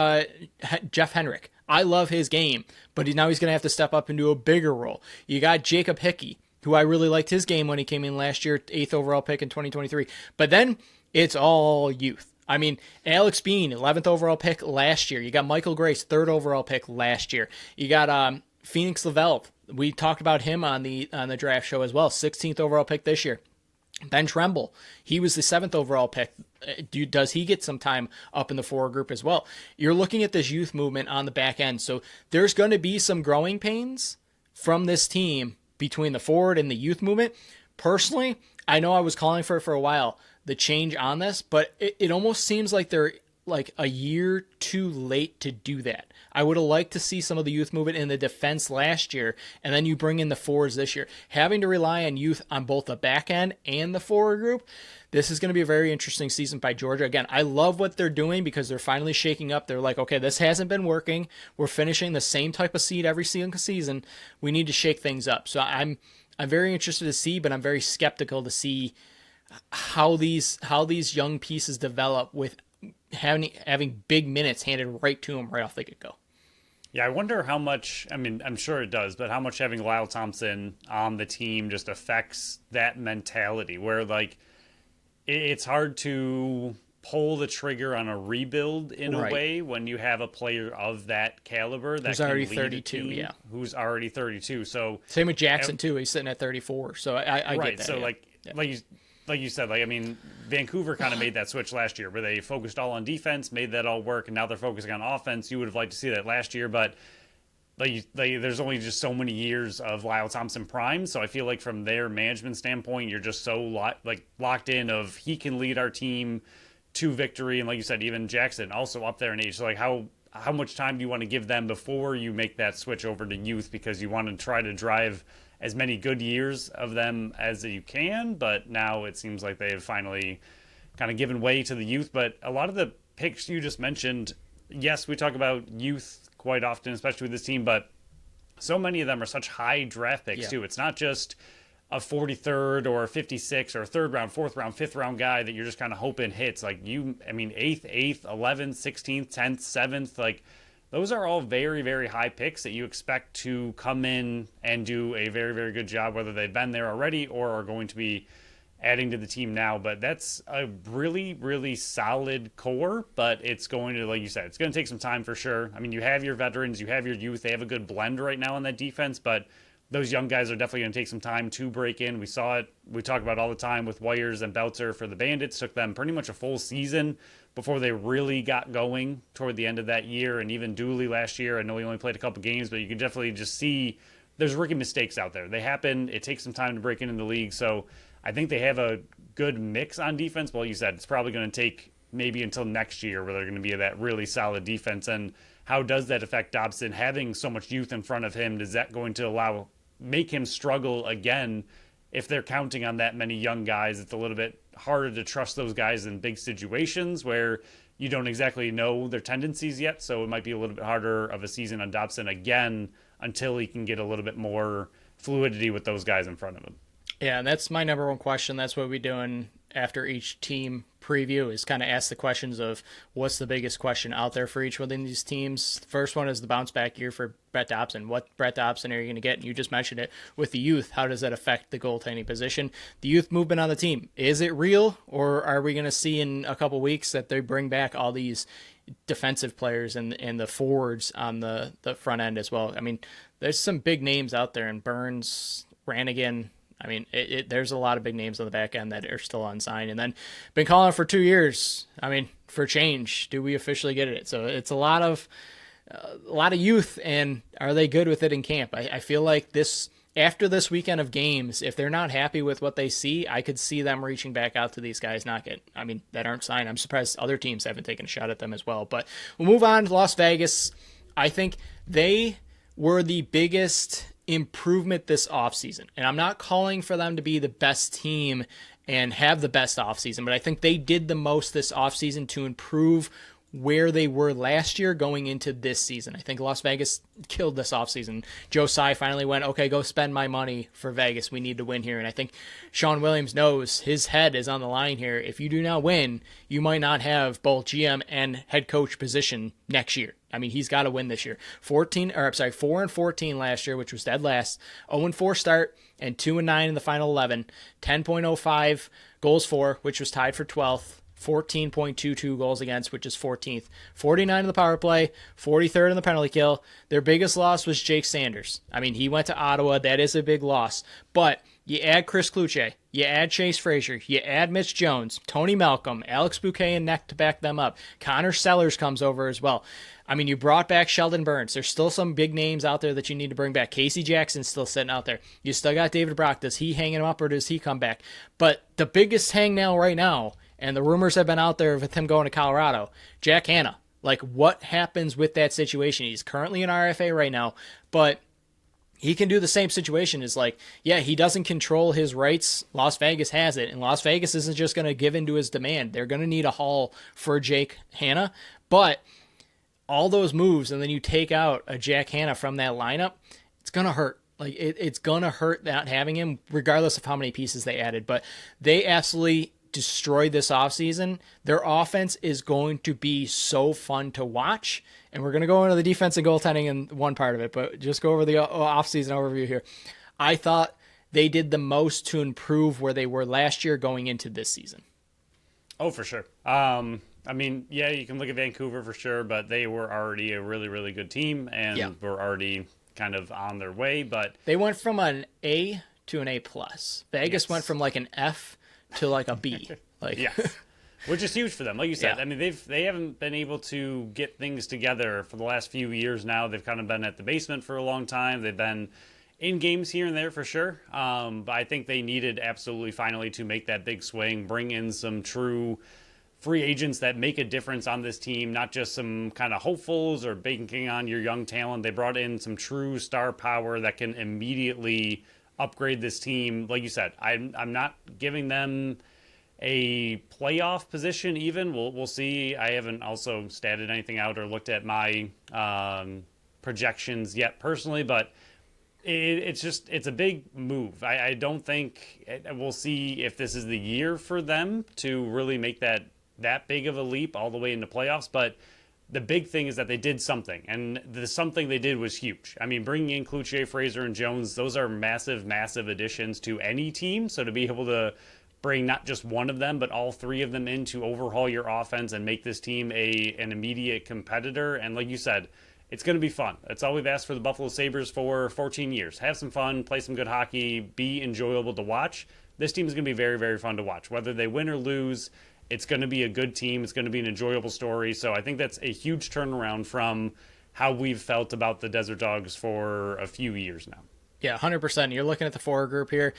Jeff Henrik. I love his game, but now he's going to have to step up into a bigger role. You got Jacob Hickey, who I really liked his game when he came in last year, 8th overall pick in 2023. But then it's all youth. I mean, Alex Bean, 11th overall pick last year. You got Michael Grace, 3rd overall pick last year. You got Phoenix Lavelle. We talked about him on the draft show as well. 16th overall pick this year. Ben Tremble, he was the 7th overall pick. Does he get some time up in the forward group as well? You're looking at this youth movement on the back end. So there's going to be some growing pains from this team between the forward and the youth movement. Personally, I know I was calling for it for a while, the change on this, but it almost seems like they're like a year too late to do that. I would have liked to see some of the youth movement in the defense last year, and then you bring in the forwards this year. Having to rely on youth on both the back end and the forward group, this is going to be a very interesting season by Georgia. Again, I love what they're doing because they're finally shaking up. They're like, okay, this hasn't been working. We're finishing the same type of seed every single season. We need to shake things up. So I'm very interested to see, but I'm very skeptical to see how these young pieces develop with having big minutes handed right to them right off the get-go. Yeah, I wonder how much, I mean, I'm sure it does, but how much having Lyle Thompson on the team just affects that mentality where, like, it's hard to pull the trigger on a rebuild in a Right. way when you have a player of that caliber that Who's can already lead 32, a team yeah. who's already 32. So Same with Jackson too. He's sitting at 34. So I right. get that. So Yeah. like you said, like I mean, Vancouver kind of made that switch last year where they focused all on defense, made that all work, and now they're focusing on offense. You would have liked to see that last year, but there's only just so many years of Lyle Thompson prime, so I feel like from their management standpoint, you're just so locked in of he can lead our team to victory, and like you said, even Jackson also up there in age. So like how much time do you want to give them before you make that switch over to youth, because you want to try to drive as many good years of them as you can, but now it seems like they've finally kind of given way to the youth. But a lot of the picks you just mentioned, yes, we talk about youth quite often, especially with this team, but so many of them are such high draft picks too. It's not just a 43rd or a 56 or a third round, fourth round, fifth round guy that you're just kind of hoping hits. Like 8th, 11th, 16th, 10th, 7th, like those are all very, very high picks that you expect to come in and do a very, very good job, whether they've been there already or are going to be adding to the team now. But that's a really, really solid core, but it's going to, like you said, it's going to take some time for sure. I mean, you have your veterans, you have your youth, they have a good blend right now on that defense, but those young guys are definitely going to take some time to break in. We saw it, we talk about it all the time with Wires and Belzer for the Bandits. Took them pretty much a full season before they really got going toward the end of that year. And even Dooley last year, I know he only played a couple games, but you can definitely just see there's rookie mistakes out there. They happen. It takes some time to break into the league. So I think they have a good mix on defense. Well, you said it's probably going to take maybe until next year where they're going to be that really solid defense. And how does that affect Dobson having so much youth in front of him? Is that going to make him struggle again? If they're counting on that many young guys, it's a little bit harder to trust those guys in big situations where you don't exactly know their tendencies yet. So it might be a little bit harder of a season on Dobson again until he can get a little bit more fluidity with those guys in front of him. Yeah, and that's my number one question. That's what we're doing after each team preview, is kind of ask the questions of what's the biggest question out there for each within these teams. The first one is the bounce back year for Brett Dobson. What Brett Dobson are you going to get? And you just mentioned it with the youth. How does that affect the goaltending position? The youth movement on the team, is it real, or are we going to see in a couple weeks that they bring back all these defensive players and the forwards on the front end as well? I mean, there's some big names out there, and Burns, Rannigan. I mean, there's a lot of big names on the back end that are still unsigned, and then been calling for 2 years. I mean, for change, do we officially get it? So it's a lot of youth, and are they good with it in camp? I feel like after this weekend of games, if they're not happy with what they see, I could see them reaching back out to these guys that aren't signed. I'm surprised other teams haven't taken a shot at them as well. But we'll move on to Las Vegas. I think they were the biggest improvement this offseason. And I'm not calling for them to be the best team and have the best offseason, but I think they did the most this offseason to improve where they were last year going into this season. I think Las Vegas killed this offseason. Joe Tsai finally went, okay, go spend my money for Vegas. We need to win here. And I think Sean Williams knows his head is on the line here. If you do not win, you might not have both GM and head coach position next year. I mean, he's got to win this year. 4-14 last year, which was dead last. 0-4 start and 2-9 in the final 11. 10.05 goals for, which was tied for 12th. 14.22 goals against, which is 14th. 49 in the power play, 43rd in the penalty kill. Their biggest loss was Jake Sanders. I mean, he went to Ottawa. That is a big loss. But you add Chris Kluche, you add Chase Frazier, you add Mitch Jones, Tony Malcolm, Alex Bouquet and Neck to back them up. Connor Sellers comes over as well. I mean, you brought back Sheldon Burns. There's still some big names out there that you need to bring back. Casey Jackson's still sitting out there. You still got David Brock. Does he hang him up or does he come back? But the biggest hang right now, and the rumors have been out there with him going to Colorado, Jack Hanna. Like, what happens with that situation? He's currently in RFA right now, but he can do the same situation. Is like, yeah, he doesn't control his rights. Las Vegas has it, and Las Vegas isn't just going to give in to his demand. They're going to need a haul for Jake Hanna, but all those moves, and then you take out a Jack Hanna from that lineup, it's going to hurt. Like, it's going to hurt not having him, regardless of how many pieces they added. But they absolutely destroyed this offseason. Their offense is going to be so fun to watch. And we're going to go into the defense and goaltending in one part of it, but just go over the offseason overview here. I thought they did the most to improve where they were last year going into this season. Oh, for sure. I mean, yeah, you can look at Vancouver for sure, but they were already a really, really good team and were already kind of on their way. But They went from an A to an A plus. Vegas went yes, from like an F to like a B. Like, yes, which is huge for them. Like you said, yeah, I mean, they haven't been able to get things together for the last few years now. They've kind of been at the basement for a long time. They've been in games here and there for sure. But I think they needed absolutely finally to make that big swing, bring in some true free agents that make a difference on this team, not just some kind of hopefuls or banking on your young talent. They brought in some true star power that can immediately upgrade this team. Like you said, I'm not giving them a playoff position even. We'll see. I haven't also statted anything out or looked at my projections yet personally, but it's a big move. I don't think we'll see if this is the year for them to really make that big of a leap all the way into playoffs. But the big thing is that they did something, and the something they did was huge. I mean, bringing in Cloutier, Fraser, and Jones, those are massive, massive additions to any team. So to be able to bring not just one of them, but all three of them in to overhaul your offense and make this team an immediate competitor. And like you said, it's going to be fun. That's all we've asked for the Buffalo Sabres for 14 years. Have some fun, play some good hockey, be enjoyable to watch. This team is going to be very, very fun to watch. Whether they win or lose, it's going to be a good team. It's going to be an enjoyable story. So I think that's a huge turnaround from how we've felt about the Desert Dogs for a few years now. yeah, 100%. You're looking at the forward group here.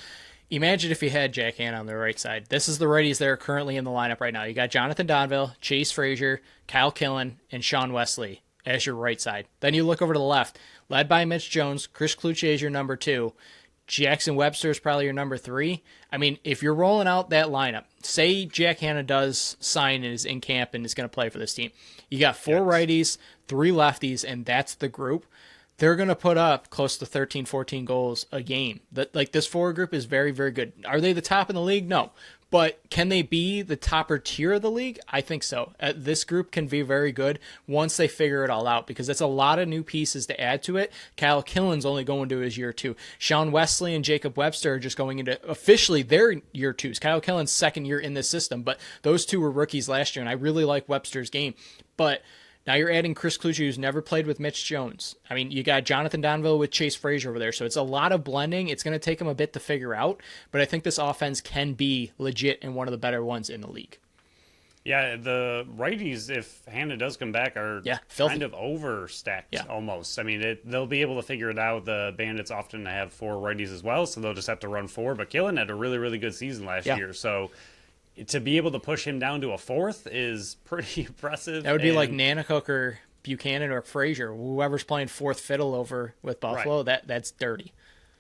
Imagine if you had Jack Hanna on the right side. This is the righties that are currently in the lineup right now. You got Jonathan Donville, Chase Frazier, Kyle Killen, and Sean Wesley as your right side. Then you look over to the left, led by Mitch Jones. Chris Cloutier is your number 2. Jackson Webster is probably your number 3. I mean, if you're rolling out that lineup, say Jack Hanna does sign and is in camp and is going to play for this team. You got 4 righties, 3 lefties, and that's the group. They're going to put up close to 13, 14 goals a game. Like, this forward group is very, very good. Are they the top in the league? No. But can they be the topper tier of the league? I think so. This group can be very good once they figure it all out, because it's a lot of new pieces to add to it. Kyle Killen's only going to his year 2. Sean Wesley and Jacob Webster are just going into officially their year 2s. Kyle Killen's second year in this system, but those two were rookies last year, and I really like Webster's game. But now you're adding Chris Cloutier, who's never played with Mitch Jones. I mean, you got Jonathan Donville with Chase Frazier over there. So it's a lot of blending. It's going to take them a bit to figure out. But I think this offense can be legit and one of the better ones in the league. Yeah, the righties, if Hanna does come back, are kind of overstacked almost. I mean, they'll be able to figure it out. The Bandits often have 4 righties as well, so they'll just have to run 4. But Killen had a really, really good season last year. So to be able to push him down to a 4th is pretty impressive. That would be like Nanacook or Buchanan or Frazier. Whoever's playing 4th fiddle over with Buffalo, that's dirty.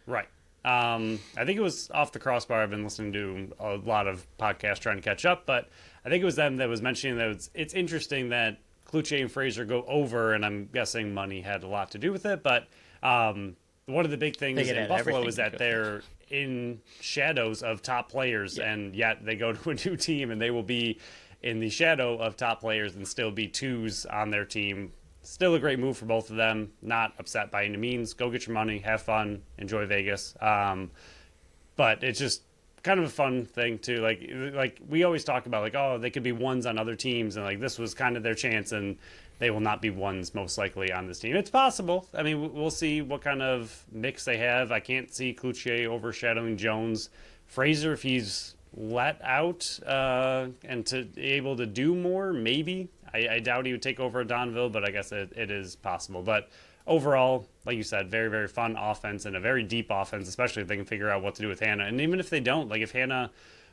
Right. I think it was Off the Crossbar. I've been listening to a lot of podcasts trying to catch up, but I think it was them that was mentioning that it's interesting that Cloutier and Frazier go over, and I'm guessing money had a lot to do with it, but one of the big things in Buffalo is that they're in shadows of top players, and yet they go to a new team and they will be in the shadow of top players and still be 2s on their team. Still a great move for both of them. Not upset by any means. Go get your money, have fun, enjoy Vegas. But it's just kind of a fun thing too. Like we always talk about, like, oh, they could be 1s on other teams, and like this was kind of their chance, and they will not be 1s most likely on this team. It's possible. I mean, we'll see what kind of mix they have. I can't see Cloutier overshadowing Jones. Fraser, if he's let out and to be able to do more, maybe. I doubt he would take over Donville, but I guess it is possible. But overall, like you said, very, very fun offense and a very deep offense, especially if they can figure out what to do with Hanna. And even if they don't, like if Hanna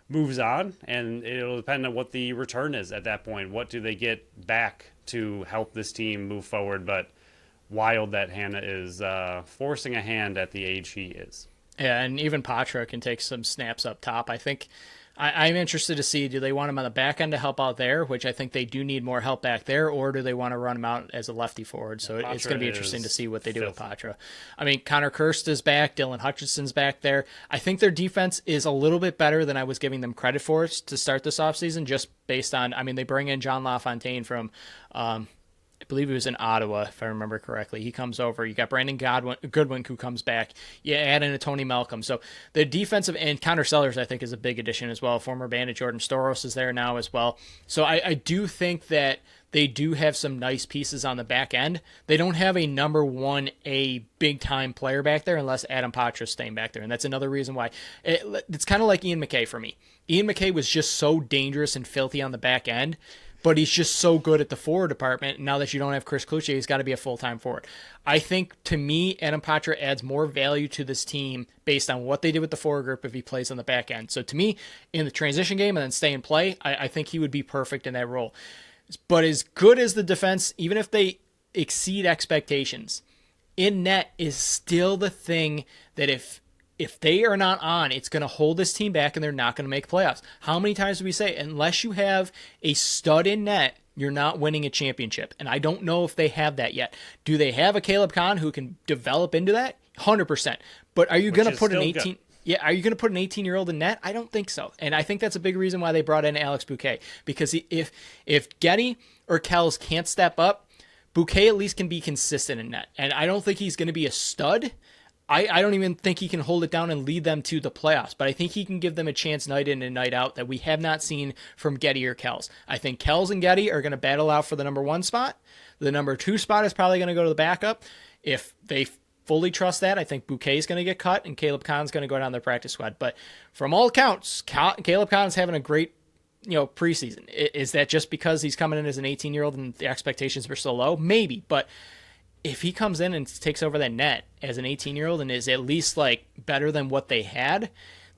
moves on, and it'll depend on what the return is at that point. What do they get back to help this team move forward? But wild that Hanna is forcing a hand at the age he is. Yeah, and even Patra can take some snaps up top. I think I'm interested to see, do they want him on the back end to help out there, which I think they do need more help back there, or do they want to run him out as a lefty forward? So it's going to be interesting to see what they do with Patra. I mean, Connor Kirst is back. Dylan Hutchinson's back there. I think their defense is a little bit better than I was giving them credit for to start this offseason, just based on, I mean, they bring in John LaFontaine from believe he was in Ottawa, if I remember correctly. He comes over. You got Brandon Goodwin who comes back. You add in a Tony Malcolm. So the defensive, and Connor Sellers, I think, is a big addition as well. Former Bandit Jordan Storos is there now as well. So I do think that they do have some nice pieces on the back end. They don't have a number 1A big-time player back there unless Adam Patra's staying back there. And that's another reason why. It's kind of like Ian McKay for me. Ian McKay was just so dangerous and filthy on the back end, but he's just so good at the forward department. Now that you don't have Chris Cloutier, he's got to be a full-time forward. I think, to me, Adam Patra adds more value to this team based on what they did with the forward group if he plays on the back end. So to me, in the transition game and then stay and play, I think he would be perfect in that role. But as good as the defense, even if they exceed expectations, in net is still the thing that if they are not on, it's going to hold this team back and they're not going to make playoffs. How many times do we say, unless you have a stud in net, you're not winning a championship? And I don't know if they have that yet. Do they have a Caleb Kahn who can develop into that? 100%. But are you going to put an 18? Good. Yeah, are you going to put an 18-year-old in net? I don't think so. And I think that's a big reason why they brought in Alex Bouquet. Because if Getty or Kells can't step up, Bouquet at least can be consistent in net. And I don't think he's going to be a stud. I don't even think he can hold it down and lead them to the playoffs. But I think he can give them a chance night in and night out that we have not seen from Getty or Kells. I think Kells and Getty are going to battle out for the number 1 spot. The number 2 spot is probably going to go to the backup. If they fully trust that, I think Bouquet's going to get cut and Caleb Kahn's going to go down their practice squad. But from all accounts, Caleb Kahn's having a great preseason. Is that just because he's coming in as an 18-year-old and the expectations were so low? Maybe, but if he comes in and takes over that net as an 18-year-old and is at least like better than what they had,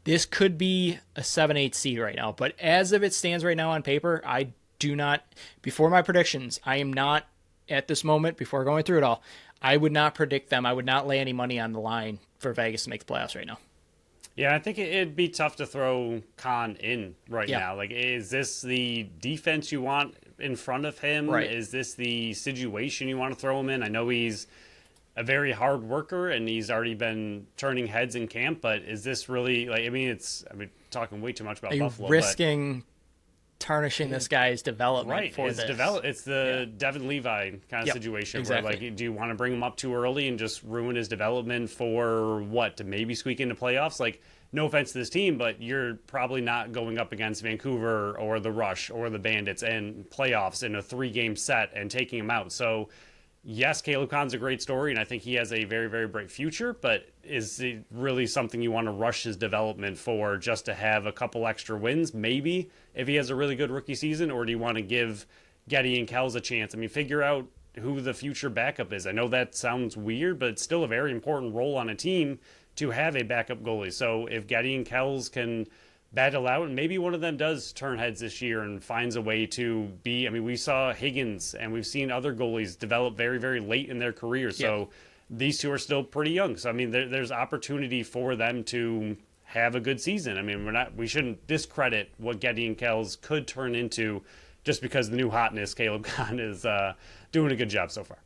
this could be a 7-8 seed right now. But as of it stands right now on paper, I do not, before my predictions, I am not at this moment, before going through it all, I would not predict them. I would not lay any money on the line for Vegas to make the playoffs right now. Yeah, I think it'd be tough to throw Kahn in right now. Like, is this the defense you want in front of him? Right. Is this the situation you want to throw him in? I know he's a very hard worker and he's already been turning heads in camp, but is this really, like, I mean, talking way too much about Buffalo. Risking tarnishing this guy's development right. for this. It's the Devin Levi kind of situation exactly. where, like, do you want to bring him up too early and just ruin his development for what? To maybe squeak into playoffs? Like, no offense to this team, but you're probably not going up against Vancouver or the Rush or the Bandits and playoffs in a 3-game set and taking them out. So, yes, Caleb Kahn's a great story, and I think he has a very, very bright future, but is it really something you want to rush his development for just to have a couple extra wins, maybe, if he has a really good rookie season, or do you want to give Getty and Kells a chance? I mean, figure out who the future backup is. I know that sounds weird, but it's still a very important role on a team to have a backup goalie. So if Getty and Kells can battle out, and maybe one of them does turn heads this year and finds a way to be, I mean, we saw Higgins and we've seen other goalies develop very, very late in their career. So these two are still pretty young. So, I mean, there's opportunity for them to have a good season. I mean, we shouldn't discredit what Getty and Kells could turn into just because of the new hotness. Caleb Kahn is doing a good job so far.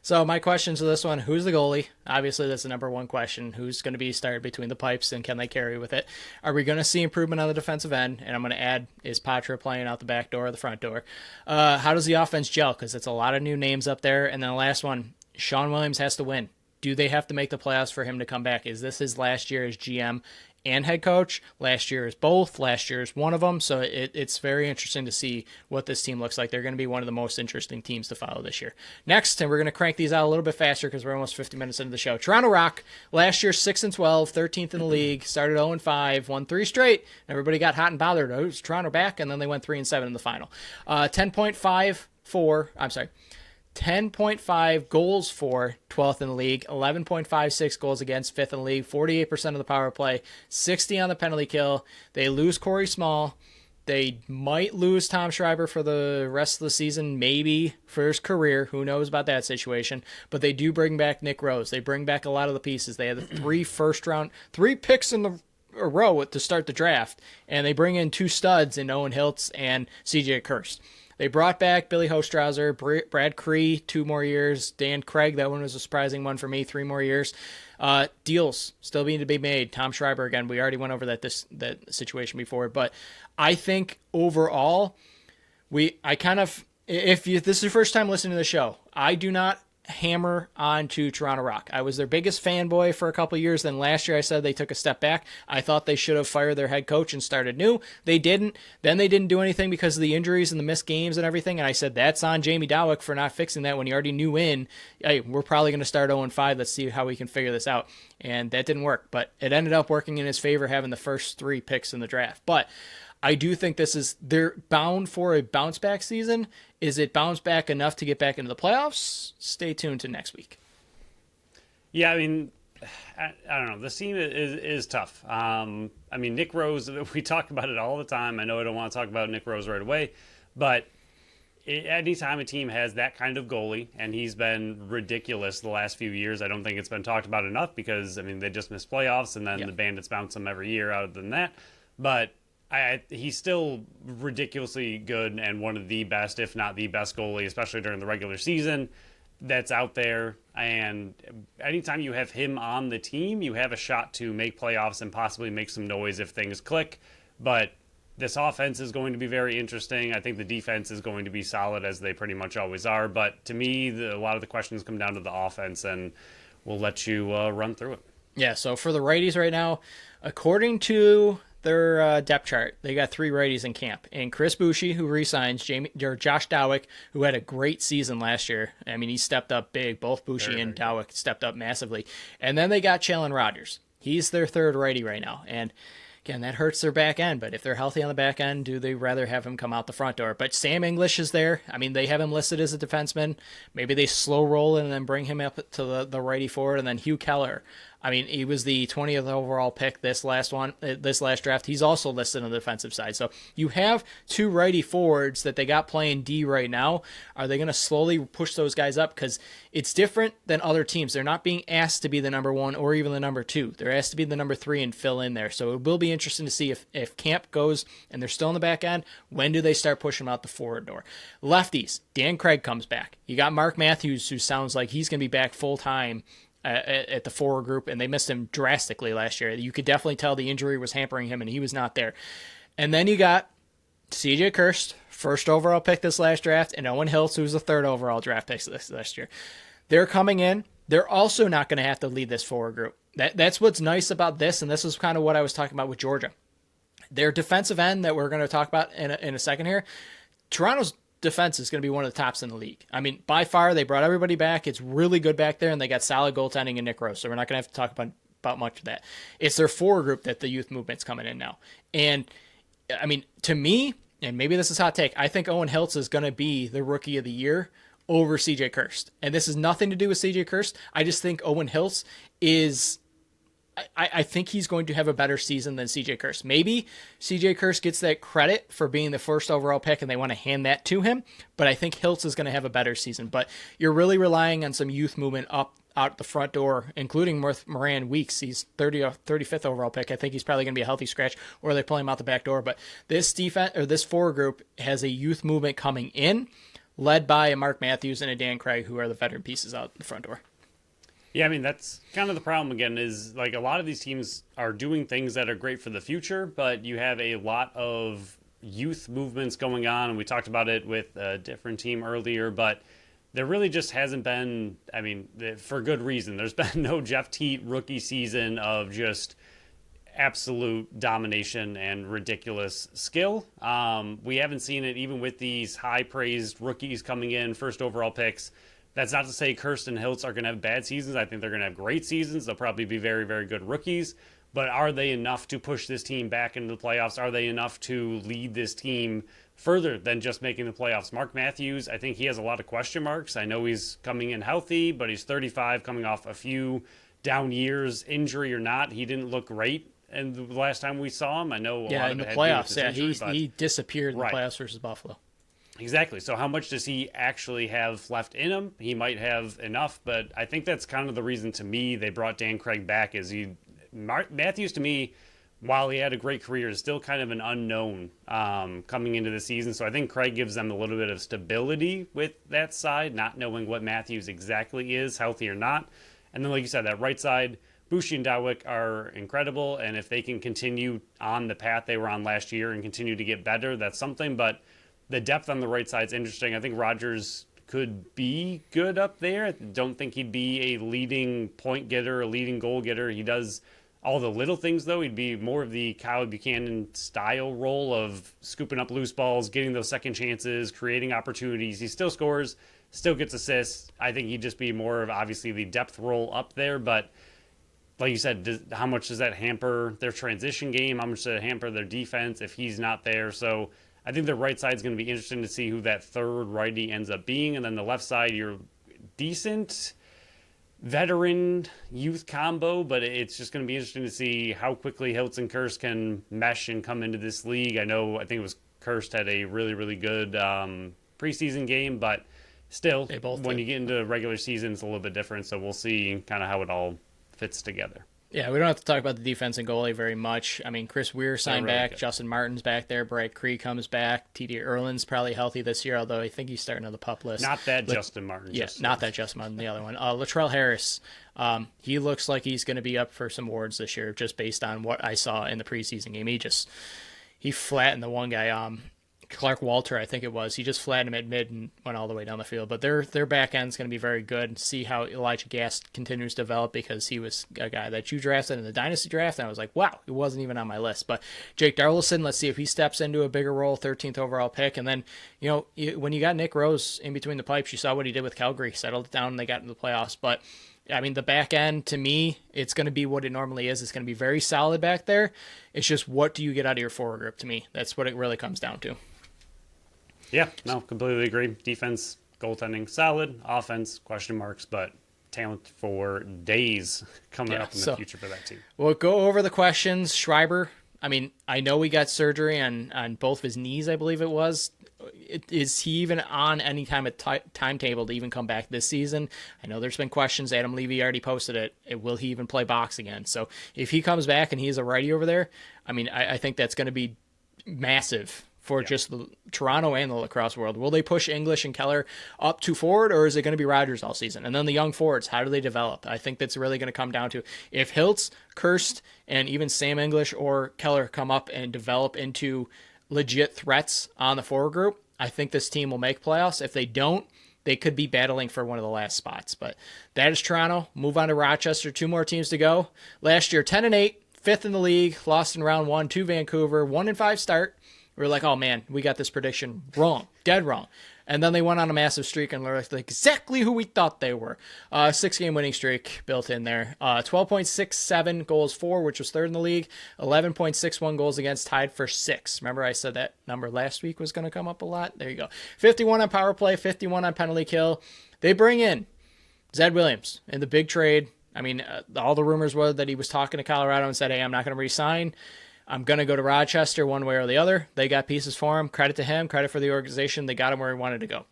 So my questions to this one, who's the goalie? Obviously, that's the number 1 question. Who's going to be started between the pipes and can they carry with it? Are we going to see improvement on the defensive end? And I'm going to add, is Patra playing out the back door or the front door? How does the offense gel? Because it's a lot of new names up there. And then the last one, Sean Williams has to win. Do they have to make the playoffs for him to come back? Is this his last year as GM and head coach? Last year is both. Last year is one of them. So it's very interesting to see what this team looks like. They're going to be one of the most interesting teams to follow this year. Next, and we're going to crank these out a little bit faster because we're almost 50 minutes into the show. Toronto Rock, last year 6-12, 13th in the league, started 0-5, won 3 straight. Everybody got hot and bothered. Oh, is Toronto back? And then they went 3-7 in the final. 10.5 goals for 12th in the league, 11.56 goals against 5th in the league, 48% of the power play, 60 on the penalty kill. They lose Corey Small. They might lose Tom Schreiber for the rest of the season, maybe for his career. Who knows about that situation? But they do bring back Nick Rose. They bring back a lot of the pieces. They had 3 picks in a row to start the draft, and they bring in 2 studs in Owen Hiltz and CJ Kirst. They brought back Billy Hostrauser, Brad Cree, 2 more years. Dan Craig, that one was a surprising one for me, 3 more years. Deals still being to be made. Tom Schreiber, again, we already went over that situation before. But I think overall, I kind of If this is your first time listening to the show, I do not hammer onto Toronto Rock. I was their biggest fanboy for a couple of years. Then last year I said they took a step back. I thought they should have fired their head coach and started new. They didn't. Then they didn't do anything because of the injuries and the missed games and everything. And I said, that's on Jamie Dowick for not fixing that when he already knew hey, we're probably going to start 0-5. Let's see how we can figure this out. And that didn't work. But it ended up working in his favor having the first 3 picks in the draft. But I do think they're bound for a bounce back season. Is it bounce back enough to get back into the playoffs? Stay tuned to next week. Yeah, I mean, I don't know. This team is tough. I mean, Nick Rose, we talk about it all the time. I know I don't want to talk about Nick Rose right away, but anytime a team has that kind of goalie, and he's been ridiculous the last few years, I don't think it's been talked about enough because, I mean, they just missed playoffs, and then the Bandits bounce them every year other than that. But he's still ridiculously good and one of the best, if not the best goalie, especially during the regular season, that's out there. And anytime you have him on the team, you have a shot to make playoffs and possibly make some noise if things click. But this offense is going to be very interesting. I think the defense is going to be solid, as they pretty much always are. But to me, a lot of the questions come down to the offense, and we'll let you run through it. Yeah, so for the righties right now, according to their depth chart, they got 3 righties in camp. And Chris Bushi, who re-signs, Josh Dowick, who had a great season last year. I mean, he stepped up big. Both Bushi and Dowick stepped up massively. And then they got Challen Rogers. He's their 3rd righty right now. And again, that hurts their back end, but if they're healthy on the back end, do they rather have him come out the front door? But Sam English is there. I mean, they have him listed as a defenseman. Maybe they slow roll it and then bring him up to the righty forward. And then Hugh Keller. I mean, he was the 20th overall pick this last draft. He's also listed on the defensive side. So you have 2 righty forwards that they got playing D right now. Are they going to slowly push those guys up? Because it's different than other teams. They're not being asked to be the number 1 or even the number 2. They're asked to be the number 3 and fill in there. So it will be interesting to see if camp goes and they're still in the back end, when do they start pushing them out the forward door? Lefties, Dan Craig comes back. You got Mark Matthews, who sounds like he's going to be back full time at the forward group, and they missed him drastically last year. You could definitely tell the injury was hampering him, and he was not there. And then you got CJ Kirst, 1st overall pick this last draft, and Owen Hiltz, who was the 3rd overall draft pick this last year. They're coming in. They're also not going to have to lead this forward group. That's what's nice about this, and this is kind of what I was talking about with Georgia. Their defensive end that we're going to talk about in a second here, Toronto's defense is going to be one of the tops in the league. I mean, by far, they brought everybody back. It's really good back there, and they got solid goaltending in Nick Rose, so we're not going to have to talk about much of that. It's their forward group that the youth movement's coming in now. And, I mean, to me, and maybe this is a hot take, I think Owen Hiltz is going to be the rookie of the year over CJ Kirst. And this has nothing to do with CJ Kirst. I just think Owen Hiltz is... I think he's going to have a better season than CJ Kirst. Maybe CJ Kirst gets that credit for being the 1st overall pick and they want to hand that to him, but I think Hiltz is going to have a better season. But you're really relying on some youth movement out the front door, including Moran Weeks. He's 35th overall pick. I think he's probably going to be a healthy scratch, or they pull him out the back door. But this defense, or this forward group, has a youth movement coming in, led by a Mark Matthews and a Dan Craig, who are the veteran pieces out the front door. Yeah, I mean, that's kind of the problem again, is like a lot of these teams are doing things that are great for the future, but you have a lot of youth movements going on, and we talked about it with a different team earlier, but there really just hasn't been, I mean, for good reason. There's been no Jeff Teat rookie season of just absolute domination and ridiculous skill. We haven't seen it even with these high-praised rookies coming in, 1st overall picks. That's not to say Kirst and Hiltz are going to have bad seasons. I think they're going to have great seasons. They'll probably be very, very good rookies. But are they enough to push this team back into the playoffs? Are they enough to lead this team further than just making the playoffs? Mark Matthews, I think he has a lot of question marks. I know he's coming in healthy, but he's 35, coming off a few down years, injury or not. He didn't look great. And the last time we saw him, I know a lot in of the it playoffs, injury, he disappeared in the playoffs versus Buffalo. Exactly. So how much does he actually have left in him? He might have enough, but I think that's kind of the reason to me they brought Dan Craig back. Is Matthews, to me, while he had a great career, is still kind of an unknown coming into the season. So I think Craig gives them a little bit of stability with that side, not knowing what Matthews exactly is, healthy or not. And then, like you said, that right side, Bushi and Dowick are incredible, and if they can continue on the path they were on last year and continue to get better, that's something. But the depth on the right side is interesting. I think Rogers could be good up there. I don't think he'd be a leading point getter, a leading goal getter. He does all the little things, though. He'd be more of the Kyle Buchanan style role of scooping up loose balls, getting those second chances, creating opportunities. He still scores, still gets assists. I think he'd just be more of, obviously, the depth role up there. But like you said, how much does that hamper their transition game? How much does it hamper their defense if he's not there? So I think the right side is going to be interesting to see who that third righty ends up being. And then the left side, you're decent veteran youth combo, but it's just going to be interesting to see how quickly Hiltz and Kirst can mesh and come into this league. I think it was Kirst had a really, really good preseason game, but still, when you get into regular season, it's a little bit different. So we'll see kind of how it all fits together. Yeah, we don't have to talk about the defense and goalie very much. I mean, Chris Weir signed back. Good. Justin Martin's back there. Brad Cree comes back. T.D. Erlin's probably healthy this year, although I think he's starting on the pup list. Not that Justin Martin. Yeah, not that Justin Martin, the other one. Latrell Harris, he looks like he's going to be up for some awards this year just based on what I saw in the preseason game. He flattened the one guy, Clark Walter, I think it was. He just flattened him at mid and went all the way down the field. But their back end is going to be very good. See how Elijah Gast continues to develop, because he was a guy that you drafted in the Dynasty draft, and I was like, wow, he wasn't even on my list. But Jake Darlison, let's see if he steps into a bigger role, 13th overall pick. And then, when you got Nick Rose in between the pipes, you saw what he did with Calgary, settled it down, and they got into the playoffs. But I mean, the back end, to me, it's going to be what it normally is. It's going to be very solid back there. It's just, what do you get out of your forward group? To me, that's what it really comes down to. Yeah, no, completely agree. Defense, goaltending, solid. Offense, question marks, but talent for days coming up in the future for that team. We'll go over the questions. Schreiber, I mean, I know he got surgery on both of his knees, I believe it was. Is he even on any kind of timetable to even come back this season? I know there's been questions. Adam Levy already posted it. Will he even play box again? So if he comes back and he's a righty over there, I mean, I think that's going to be massive for just the Toronto and the lacrosse world. Will they push English and Keller up to forward, or is it going to be Rogers all season? And then the young forwards, how do they develop? I think that's really going to come down to if Hiltz, Kirst, and even Sam English or Keller come up and develop into legit threats on the forward group. I think this team will make playoffs. If they don't, they could be battling for one of the last spots. But that is Toronto. Move on to Rochester. 2 more teams to go. Last year, 10-8, 5th in the league, lost in round 1 to Vancouver, 1-5 start. We were like, oh man, we got this prediction wrong, dead wrong. And then they went on a massive streak and they're like exactly who we thought they were. 6-game winning streak built in there. 12.67 goals for, which was 3rd in the league. 11.61 goals against, tied for 6. Remember I said that number last week was going to come up a lot? There you go. 51 on power play, 51 on penalty kill. They bring in Zed Williams in the big trade. I mean, all the rumors were that he was talking to Colorado and said, hey, I'm not going to re-sign. I'm going to go to Rochester one way or the other. They got pieces for him. Credit to him. Credit for the organization. They got him where he wanted to go.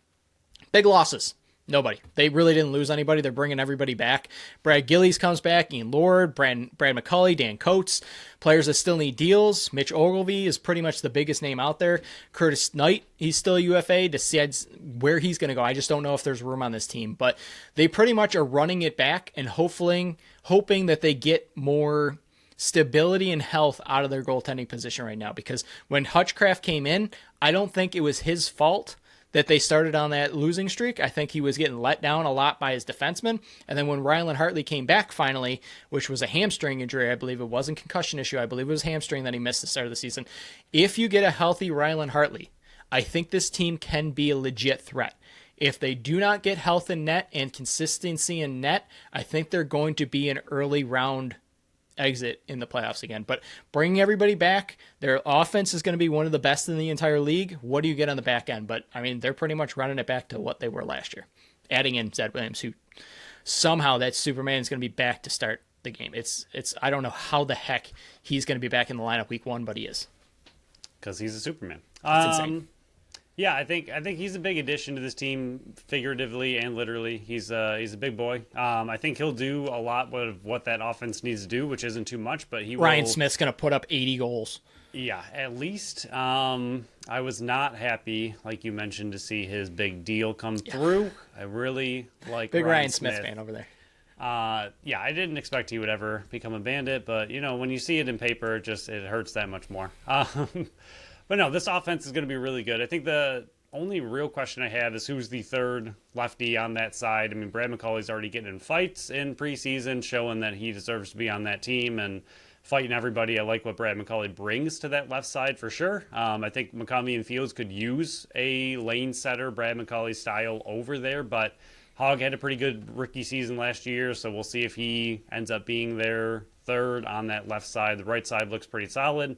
Big losses. Nobody. They really didn't lose anybody. They're bringing everybody back. Brad Gillies comes back. Ian Lord, Brad McCulley, Dan Coates. Players that still need deals. Mitch Ogilvie is pretty much the biggest name out there. Curtis Knight, he's still a UFA. Decides where he's going to go. I just don't know if there's room on this team. But they pretty much are running it back and hoping that they get more stability and health out of their goaltending position right now, because when Hutchcraft came in, I don't think it was his fault that they started on that losing streak. I think he was getting let down a lot by his defensemen. And then when Ryland Hartley came back finally, which was a hamstring injury, I believe it wasn't concussion issue, I believe it was hamstring that he missed the start of the season. If you get a healthy Ryland Hartley, I think this team can be a legit threat. If they do not get health in net and consistency in net, I think they're going to be an early round exit in the playoffs again. But bringing everybody back, their offense is going to be one of the best in the entire league. What do you get on the back end? But I mean, they're pretty much running it back to what they were last year, adding in Zed Williams, who somehow that Superman is going to be back to start the game. It's I don't know how the heck he's going to be back in the lineup week 1, but he is, because he's a Superman. That's insane. Yeah, I think he's a big addition to this team, figuratively and literally. He's a big boy. I think he'll do a lot of what that offense needs to do, which isn't too much. But Ryan Smith's going to put up 80 goals. Yeah, at least. I was not happy, like you mentioned, to see his big deal come through. I really like big Ryan Smith fan over there. Yeah, I didn't expect he would ever become a Bandit, but when you see it in paper, it hurts that much more. But no, this offense is going to be really good. I think the only real question I have is who's the third lefty on that side. I mean, Brad McCauley's already getting in fights in preseason, showing that he deserves to be on that team and fighting everybody. I like what Brad McCauley brings to that left side for sure. I think McCombie and Fields could use a lane setter, Brad McCauley style over there, but Hogg had a pretty good rookie season last year, so we'll see if he ends up being their third on that left side. The right side looks pretty solid.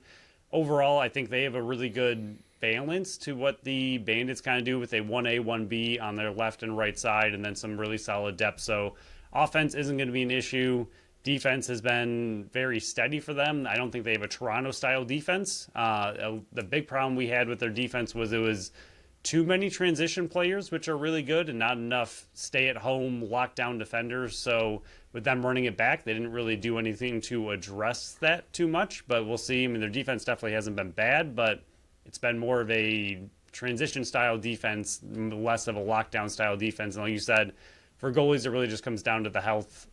Overall, I think they have a really good balance to what the Bandits kind of do with a 1A, 1B on their left and right side, and then some really solid depth. So offense isn't going to be an issue. Defense has been very steady for them. I don't think they have a Toronto-style defense. The big problem we had with their defense was it was too many transition players, which are really good, and not enough stay-at-home, lockdown defenders. So with them running it back, they didn't really do anything to address that too much. But we'll see. I mean, their defense definitely hasn't been bad, but it's been more of a transition-style defense, less of a lockdown-style defense. And like you said, for goalies, it really just comes down to the health.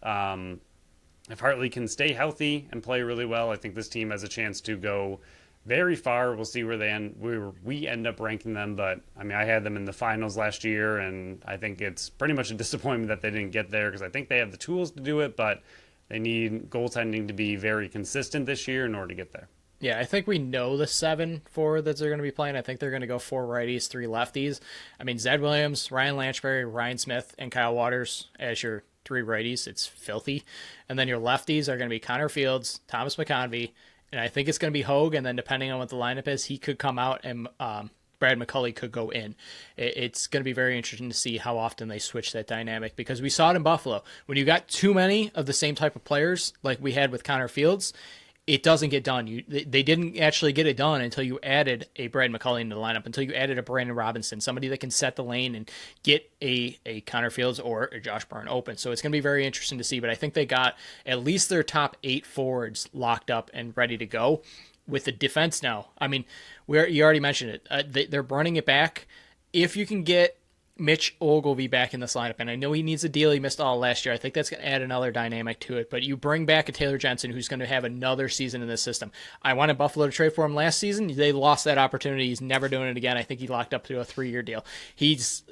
If Hartley can stay healthy and play really well, I think this team has a chance to go very far. We'll see where they end. We end up ranking them, but I mean, I had them in the finals last year, and I think it's pretty much a disappointment that they didn't get there because I think they have the tools to do it, but they need goaltending to be very consistent this year in order to get there. Yeah, I think we know the 7 forward that they're going to be playing. I think they're going to go 4 righties, 3 lefties. I mean, Zed Williams, Ryan Lanchbury, Ryan Smith, and Kyle Waters as your 3 righties. It's filthy. And then your lefties are going to be Connor Fields, Thomas McConvey, and I think it's going to be Hogue. And then depending on what the lineup is, he could come out and Brad McCauley could go in. It's going to be very interesting to see how often they switch that dynamic because we saw it in Buffalo. When you got too many of the same type of players like we had with Connor Fields, it doesn't get done. They didn't actually get it done until you added a Brad McCauley into the lineup, until you added a Brandon Robinson, somebody that can set the lane and get a Connor Fields or a Josh Byrne open. So it's going to be very interesting to see, but I think they got at least their top 8 forwards locked up and ready to go with the defense now. I mean, you already mentioned it. They're running it back. If you can get Mitch Ogilvy back in this lineup, and I know he needs a deal. He missed all last year. I think that's going to add another dynamic to it. But you bring back a Taylor Jensen who's going to have another season in this system. I wanted Buffalo to trade for him last season. They lost that opportunity. He's never doing it again. I think he locked up to a 3-year deal. He's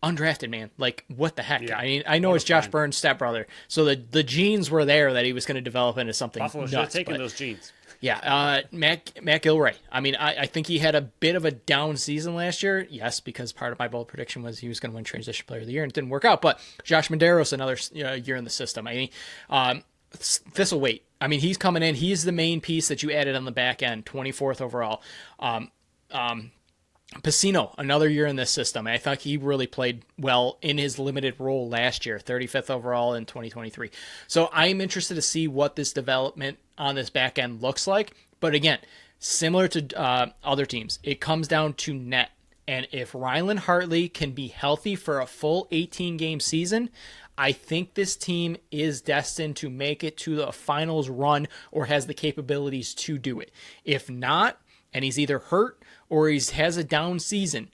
undrafted, man. Like, what the heck? Yeah. I mean, I know it's Josh Byrne's stepbrother, so the genes were there that he was going to develop into something Buffalo should have taken those genes. Yeah, Matt Gilray. I mean, I think he had a bit of a down season last year. Yes, because part of my bold prediction was he was going to win Transition Player of the Year, and it didn't work out. But Josh Medeiros, another year in the system. I mean, Thistlethwaite. I mean, he's coming in. He's the main piece that you added on the back end, 24th overall. Pacino, another year in this system. I thought he really played well in his limited role last year, 35th overall in 2023. So I'm interested to see what this development on this back end looks like. But again, similar to other teams, it comes down to net. And if Ryland Hartley can be healthy for a full 18-game season, I think this team is destined to make it to the finals run or has the capabilities to do it. If not, and he's either hurt or he has a down season,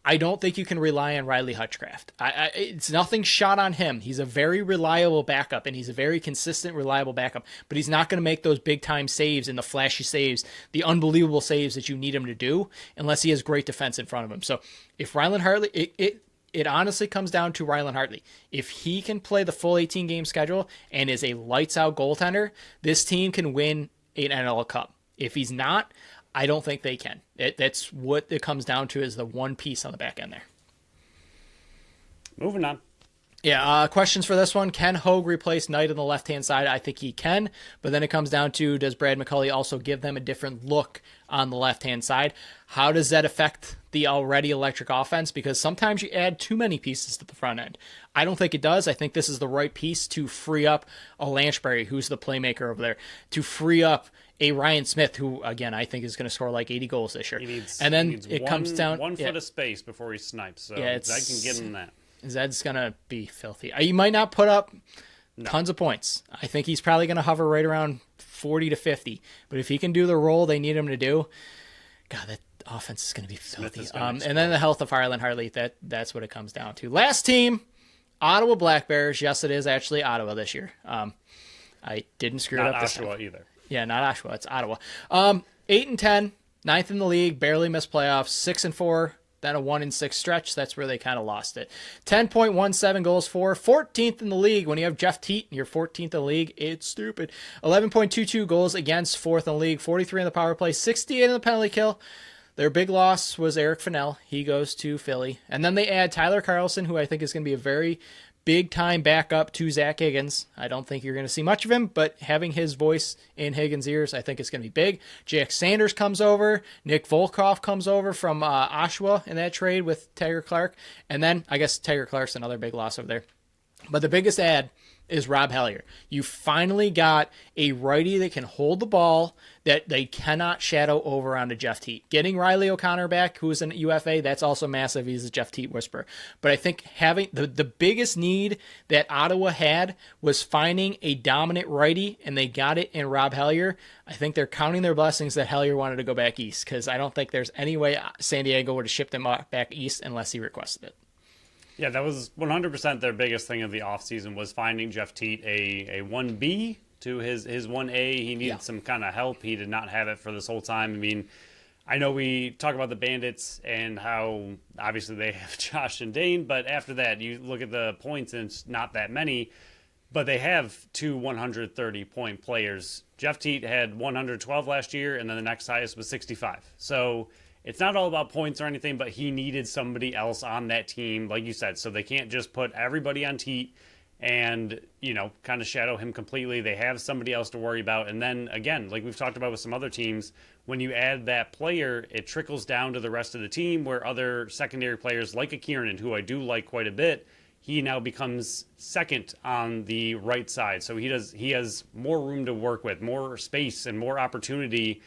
I don't think you can rely on Riley Hutchcraft. It's nothing shot on him. He's a very reliable backup, and he's a very consistent, reliable backup, but he's not going to make those big-time saves and the flashy saves, the unbelievable saves that you need him to do, unless he has great defense in front of him. So if Ryland Hartley, it honestly comes down to Ryland Hartley. If he can play the full 18-game schedule and is a lights-out goaltender, this team can win an NL Cup. If he's not, I don't think they can. That's what it comes down to, is the one piece on the back end there. Moving on. Yeah, questions for this one. Can Hogue replace Knight on the left-hand side? I think he can, but then it comes down to, does Brad McCauley also give them a different look on the left-hand side? How does that affect the already electric offense? Because sometimes you add too many pieces to the front end. I don't think it does. I think this is the right piece to free up a Lanchbury, who's the playmaker over there, to free up a Ryan Smith, who, again, I think is going to score like 80 goals this year. Comes down 1 foot of space before he snipes, so I can get him that. Zed's going to be filthy. He might not put up tons of points. I think he's probably going to hover right around 40 to 50. But if he can do the role they need him to do, God, that offense is going to be filthy. And then the health of Ryland Hartley, that's what it comes down to. Last team, Ottawa Black Bears. Yes, it is actually Ottawa this year. I didn't screw it up this time. Not Oshawa either. Yeah, not Oshawa. It's Ottawa. 8-10. Ninth in the league, barely missed playoffs, 6-4, then a 1-6 stretch. That's where they kind of lost it. 10.17 goals for, 14th in the league. When you have Jeff Teat and you're 14th in the league, it's stupid. 11.22 goals against, 4th in the league, 43 in the power play, 68 in the penalty kill. Their big loss was Eric Fennell. He goes to Philly. And then they add Tyler Carlson, who I think is going to be a very big-time backup to Zach Higgins. I don't think you're going to see much of him, but having his voice in Higgins' ears, I think it's going to be big. Jack Sanders comes over. Nick Volkov comes over from Oshawa in that trade with Tiger Clark. And then, I guess Tiger Clark's another big loss over there. But the biggest add is Rob Hellier. You finally got a righty that can hold the ball that they cannot shadow over onto Jeff Teat. Getting Riley O'Connor back, who's an UFA, that's also massive. He's a Jeff Teat whisperer. But I think having the biggest need that Ottawa had was finding a dominant righty, and they got it in Rob Hellier. I think they're counting their blessings that Hellier wanted to go back east, because I don't think there's any way San Diego would have shipped him back east unless he requested it. Yeah, that was 100% their biggest thing of the offseason was finding Jeff Teat a 1B to his 1A. He needed some kind of help. He did not have it for this whole time. I mean, I know we talk about the Bandits and how obviously they have Josh and Dane, but after that, you look at the points and it's not that many, but they have two 130-point players. Jeff Teat had 112 last year, and then the next highest was 65. So it's not all about points or anything, but he needed somebody else on that team, like you said. So they can't just put everybody on Teat and, kind of shadow him completely. They have somebody else to worry about. And then, again, like we've talked about with some other teams, when you add that player, it trickles down to the rest of the team where other secondary players like a Kiernan, who I do like quite a bit, he now becomes second on the right side. So he has more room to work with, more space and more opportunity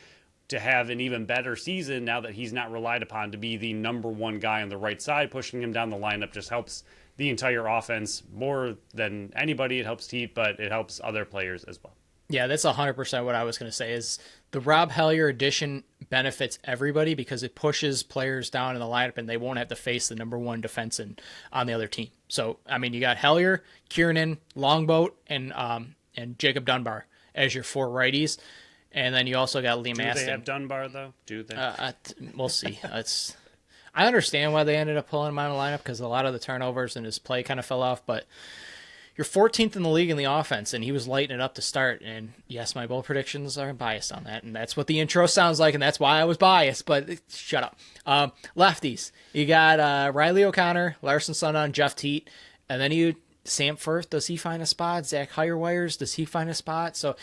to have an even better season now that he's not relied upon to be the number one guy on the right side. Pushing him down the lineup just helps the entire offense more than anybody. It helps Teat, but it helps other players as well. Yeah, that's 100% what I was going to say is the Rob Hellier addition benefits everybody because it pushes players down in the lineup and they won't have to face the number one defenseman on the other team. So, I mean, you got Hellier, Kiernan, Longboat, and Jacob Dunbar as your four righties. And then you also got Liam Aston. Do they have Dunbar, though? Do they? We'll see. I understand why they ended up pulling him out of the lineup because a lot of the turnovers and his play kind of fell off. But you're 14th in the league in the offense, and he was lighting it up to start. And, yes, my bold predictions are biased on that. And that's what the intro sounds like, and that's why I was biased. But shut up. Lefties. You got Riley O'Connor, Larson Sundon, Jeff Teat. And then Sam Firth, does he find a spot? Zach Hirewires, does he find a spot? So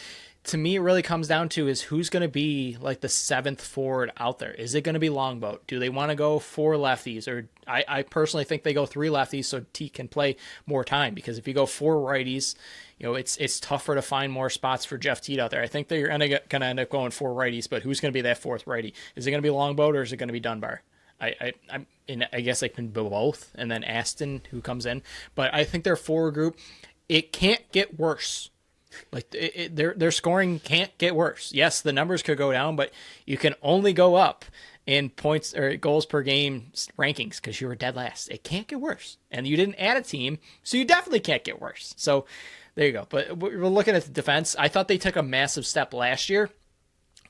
to me, it really comes down to is who's going to be like the seventh forward out there. Is it going to be Longboat? Do they want to go four lefties? Or I personally think they go three lefties so T can play more time, because if you go four righties, it's tougher to find more spots for Jeff Teat out there. I think they're going to end up going four righties, but who's going to be that fourth righty? Is it going to be Longboat or is it going to be Dunbar? I guess they can do both, and then Aston who comes in. But I think their forward group, it can't get worse. Like their scoring can't get worse. Yes, the numbers could go down, but you can only go up in points or goals per game rankings because you were dead last. It can't get worse, and you didn't add a team, so you definitely can't get worse. So there you go. But we're looking at the defense. I thought they took a massive step last year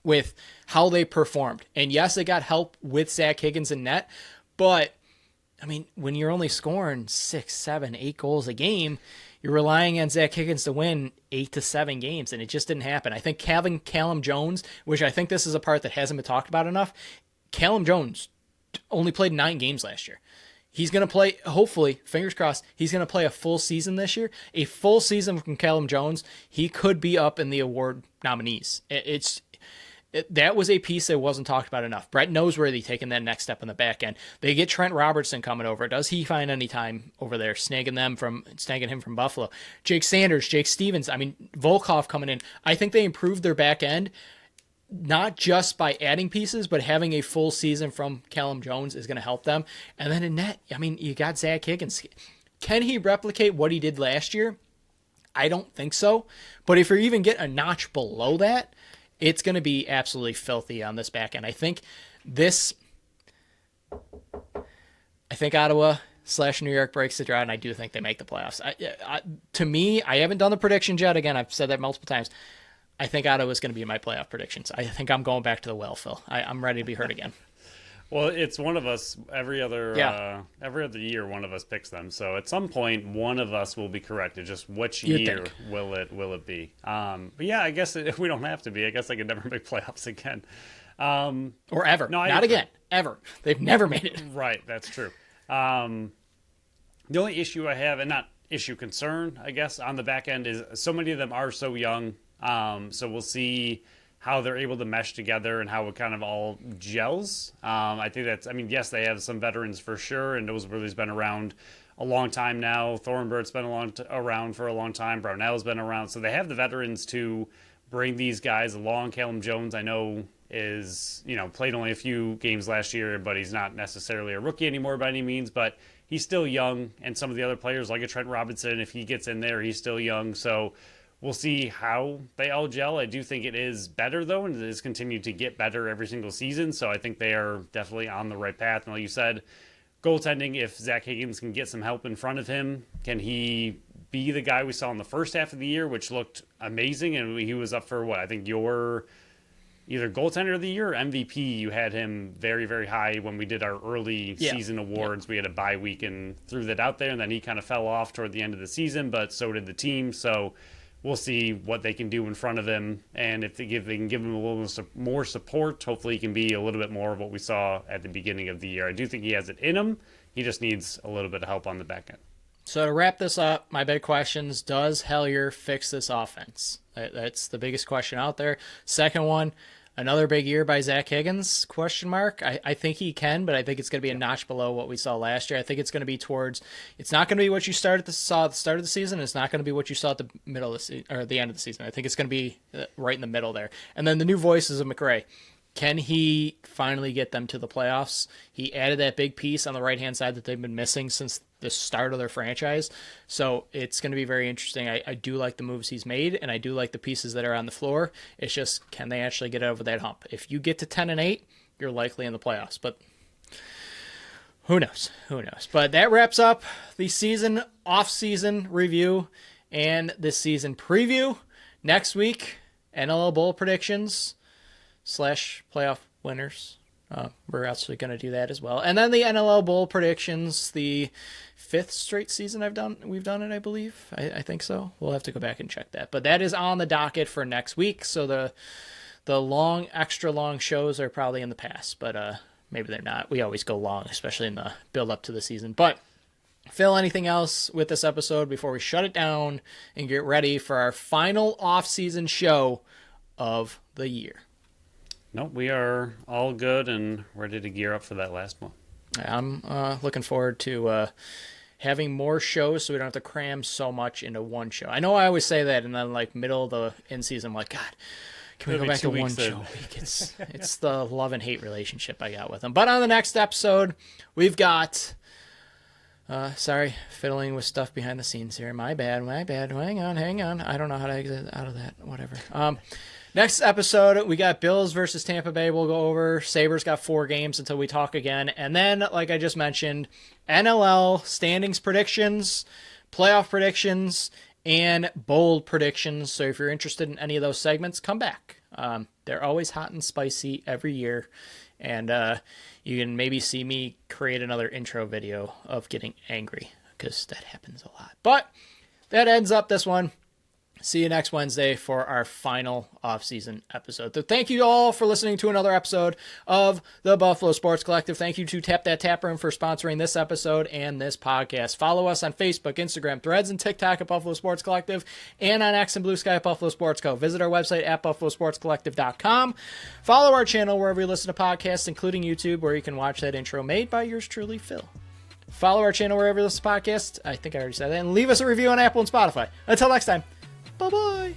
with how they performed, and yes, they got help with Zach Higgins in net, but I mean, when you're only scoring 6, 7, 8 goals a game, you're relying on Zach Higgins to win 8 to 7 games, and it just didn't happen. I think having Callum Jones, which I think this is a part that hasn't been talked about enough, Callum Jones only played 9 games last year. He's going to play, hopefully, fingers crossed, he's going to play a full season this year. A full season from Callum Jones, he could be up in the award nominees. That was a piece that wasn't talked about enough. Brett Noseworthy taking that next step in the back end. They get Trent Robertson coming over. Does he find any time over there, snagging him from Buffalo? Jake Sanders, Jake Stevens, Volkov coming in. I think they improved their back end, not just by adding pieces, but having a full season from Callum Jones is going to help them. And then in net, you got Zach Higgins. Can he replicate what he did last year? I don't think so. But if you even get a notch below that, it's going to be absolutely filthy on this back end. I think Ottawa / New York breaks the drought, and I do think they make the playoffs. To me, I haven't done the predictions yet. Again, I've said that multiple times. I think Ottawa's going to be my playoff predictions. I think I'm going back to the well, Phil. I'm ready to be hurt again. Well, it's one of us every other year. One of us picks them. So at some point, one of us will be correct. It's just which year will it be? But yeah, I guess if we don't have to be, I guess I could never make playoffs again. Or ever. No, not again. Ever. They've never made it. Right. That's true. The only issue I have, and not issue, concern, I guess, on the back end is so many of them are so young. So we'll see how they're able to mesh together and how it kind of all gels. I think yes, they have some veterans for sure, and Nosworthy's been around a long time now. Thornbird's been around for a long time. Brownell's been around. So they have the veterans to bring these guys along. Callum Jones, I know, is, played only a few games last year, but he's not necessarily a rookie anymore by any means, but he's still young. And some of the other players, like a Trent Robinson, if he gets in there, he's still young. So we'll see how they all gel. I do think it is better, though, and it has continued to get better every single season. So I think they are definitely on the right path. And like you said, goaltending, if Zach Higgins can get some help in front of him, can he be the guy we saw in the first half of the year, which looked amazing? And he was up for what? I think your either goaltender of the year or MVP. You had him very, very high when we did our early season awards. We had a bye week and threw that out there, and then he kind of fell off toward the end of the season, but so did the team. So we'll see what they can do in front of him, and if they can give him a little more support, hopefully he can be a little bit more of what we saw at the beginning of the year. I do think he has it in him. He just needs a little bit of help on the back end. So to wrap this up, my big questions: does Hellier fix this offense? That's the biggest question out there. Second one, another big year by Zach Higgins? Question mark. I think he can, but I think it's going to be a notch below what we saw last year. I think it's going to be it's not going to be what you saw at the start of the season. It's not going to be what you saw at the middle of the season, or the end of the season. I think it's going to be right in the middle there. And then the new voices of McRae. Can he finally get them to the playoffs? He added that big piece on the right-hand side that they've been missing since the start of their franchise. So it's going to be very interesting. I do like the moves he's made, and I do like the pieces that are on the floor. It's just, can they actually get over that hump? If you get to 10-8, you're likely in the playoffs. But who knows? Who knows? But that wraps up the season, off-season review and the season preview. Next week, NLL Bowl predictions / playoff winners. We're actually going to do that as well. And then the NLL Bowl predictions, the 5th straight season we've done it, I believe. I think so. We'll have to go back and check that. But that is on the docket for next week. So the extra long shows are probably in the past, but maybe they're not. We always go long, especially in the build up to the season. But Phil, anything else with this episode before we shut it down and get ready for our final off-season show of the year? Nope, we are all good and ready to gear up for that last one. I'm looking forward to having more shows so we don't have to cram so much into one show. I know I always say that, and then middle of the in-season, I'm like, God, can we go back to one show? It's the love and hate relationship I got with them. But on the next episode, we've got... sorry, fiddling with stuff behind the scenes here. My bad. Hang on. I don't know how to exit out of that. Whatever. Next episode, we got Bills versus Tampa Bay. We'll go over. Sabres got 4 games until we talk again. And then, like I just mentioned, NLL standings predictions, playoff predictions, and bold predictions. So if you're interested in any of those segments, come back. They're always hot and spicy every year. And you can maybe see me create another intro video of getting angry, because that happens a lot. But that ends up this one. See you next Wednesday for our final off-season episode. So thank you all for listening to another episode of the Buffalo Sports Collective. Thank you to Tap That Tap Room for sponsoring this episode and this podcast. Follow us on Facebook, Instagram, Threads, and TikTok at Buffalo Sports Collective, and on X and Blue Sky at Buffalo Sports Co. Visit our website at buffalosportscollective.com. Follow our channel wherever you listen to podcasts, including YouTube, where you can watch that intro made by yours truly, Phil. Follow our channel wherever you listen to podcasts. I think I already said that. And leave us a review on Apple and Spotify. Until next time. Bye-bye.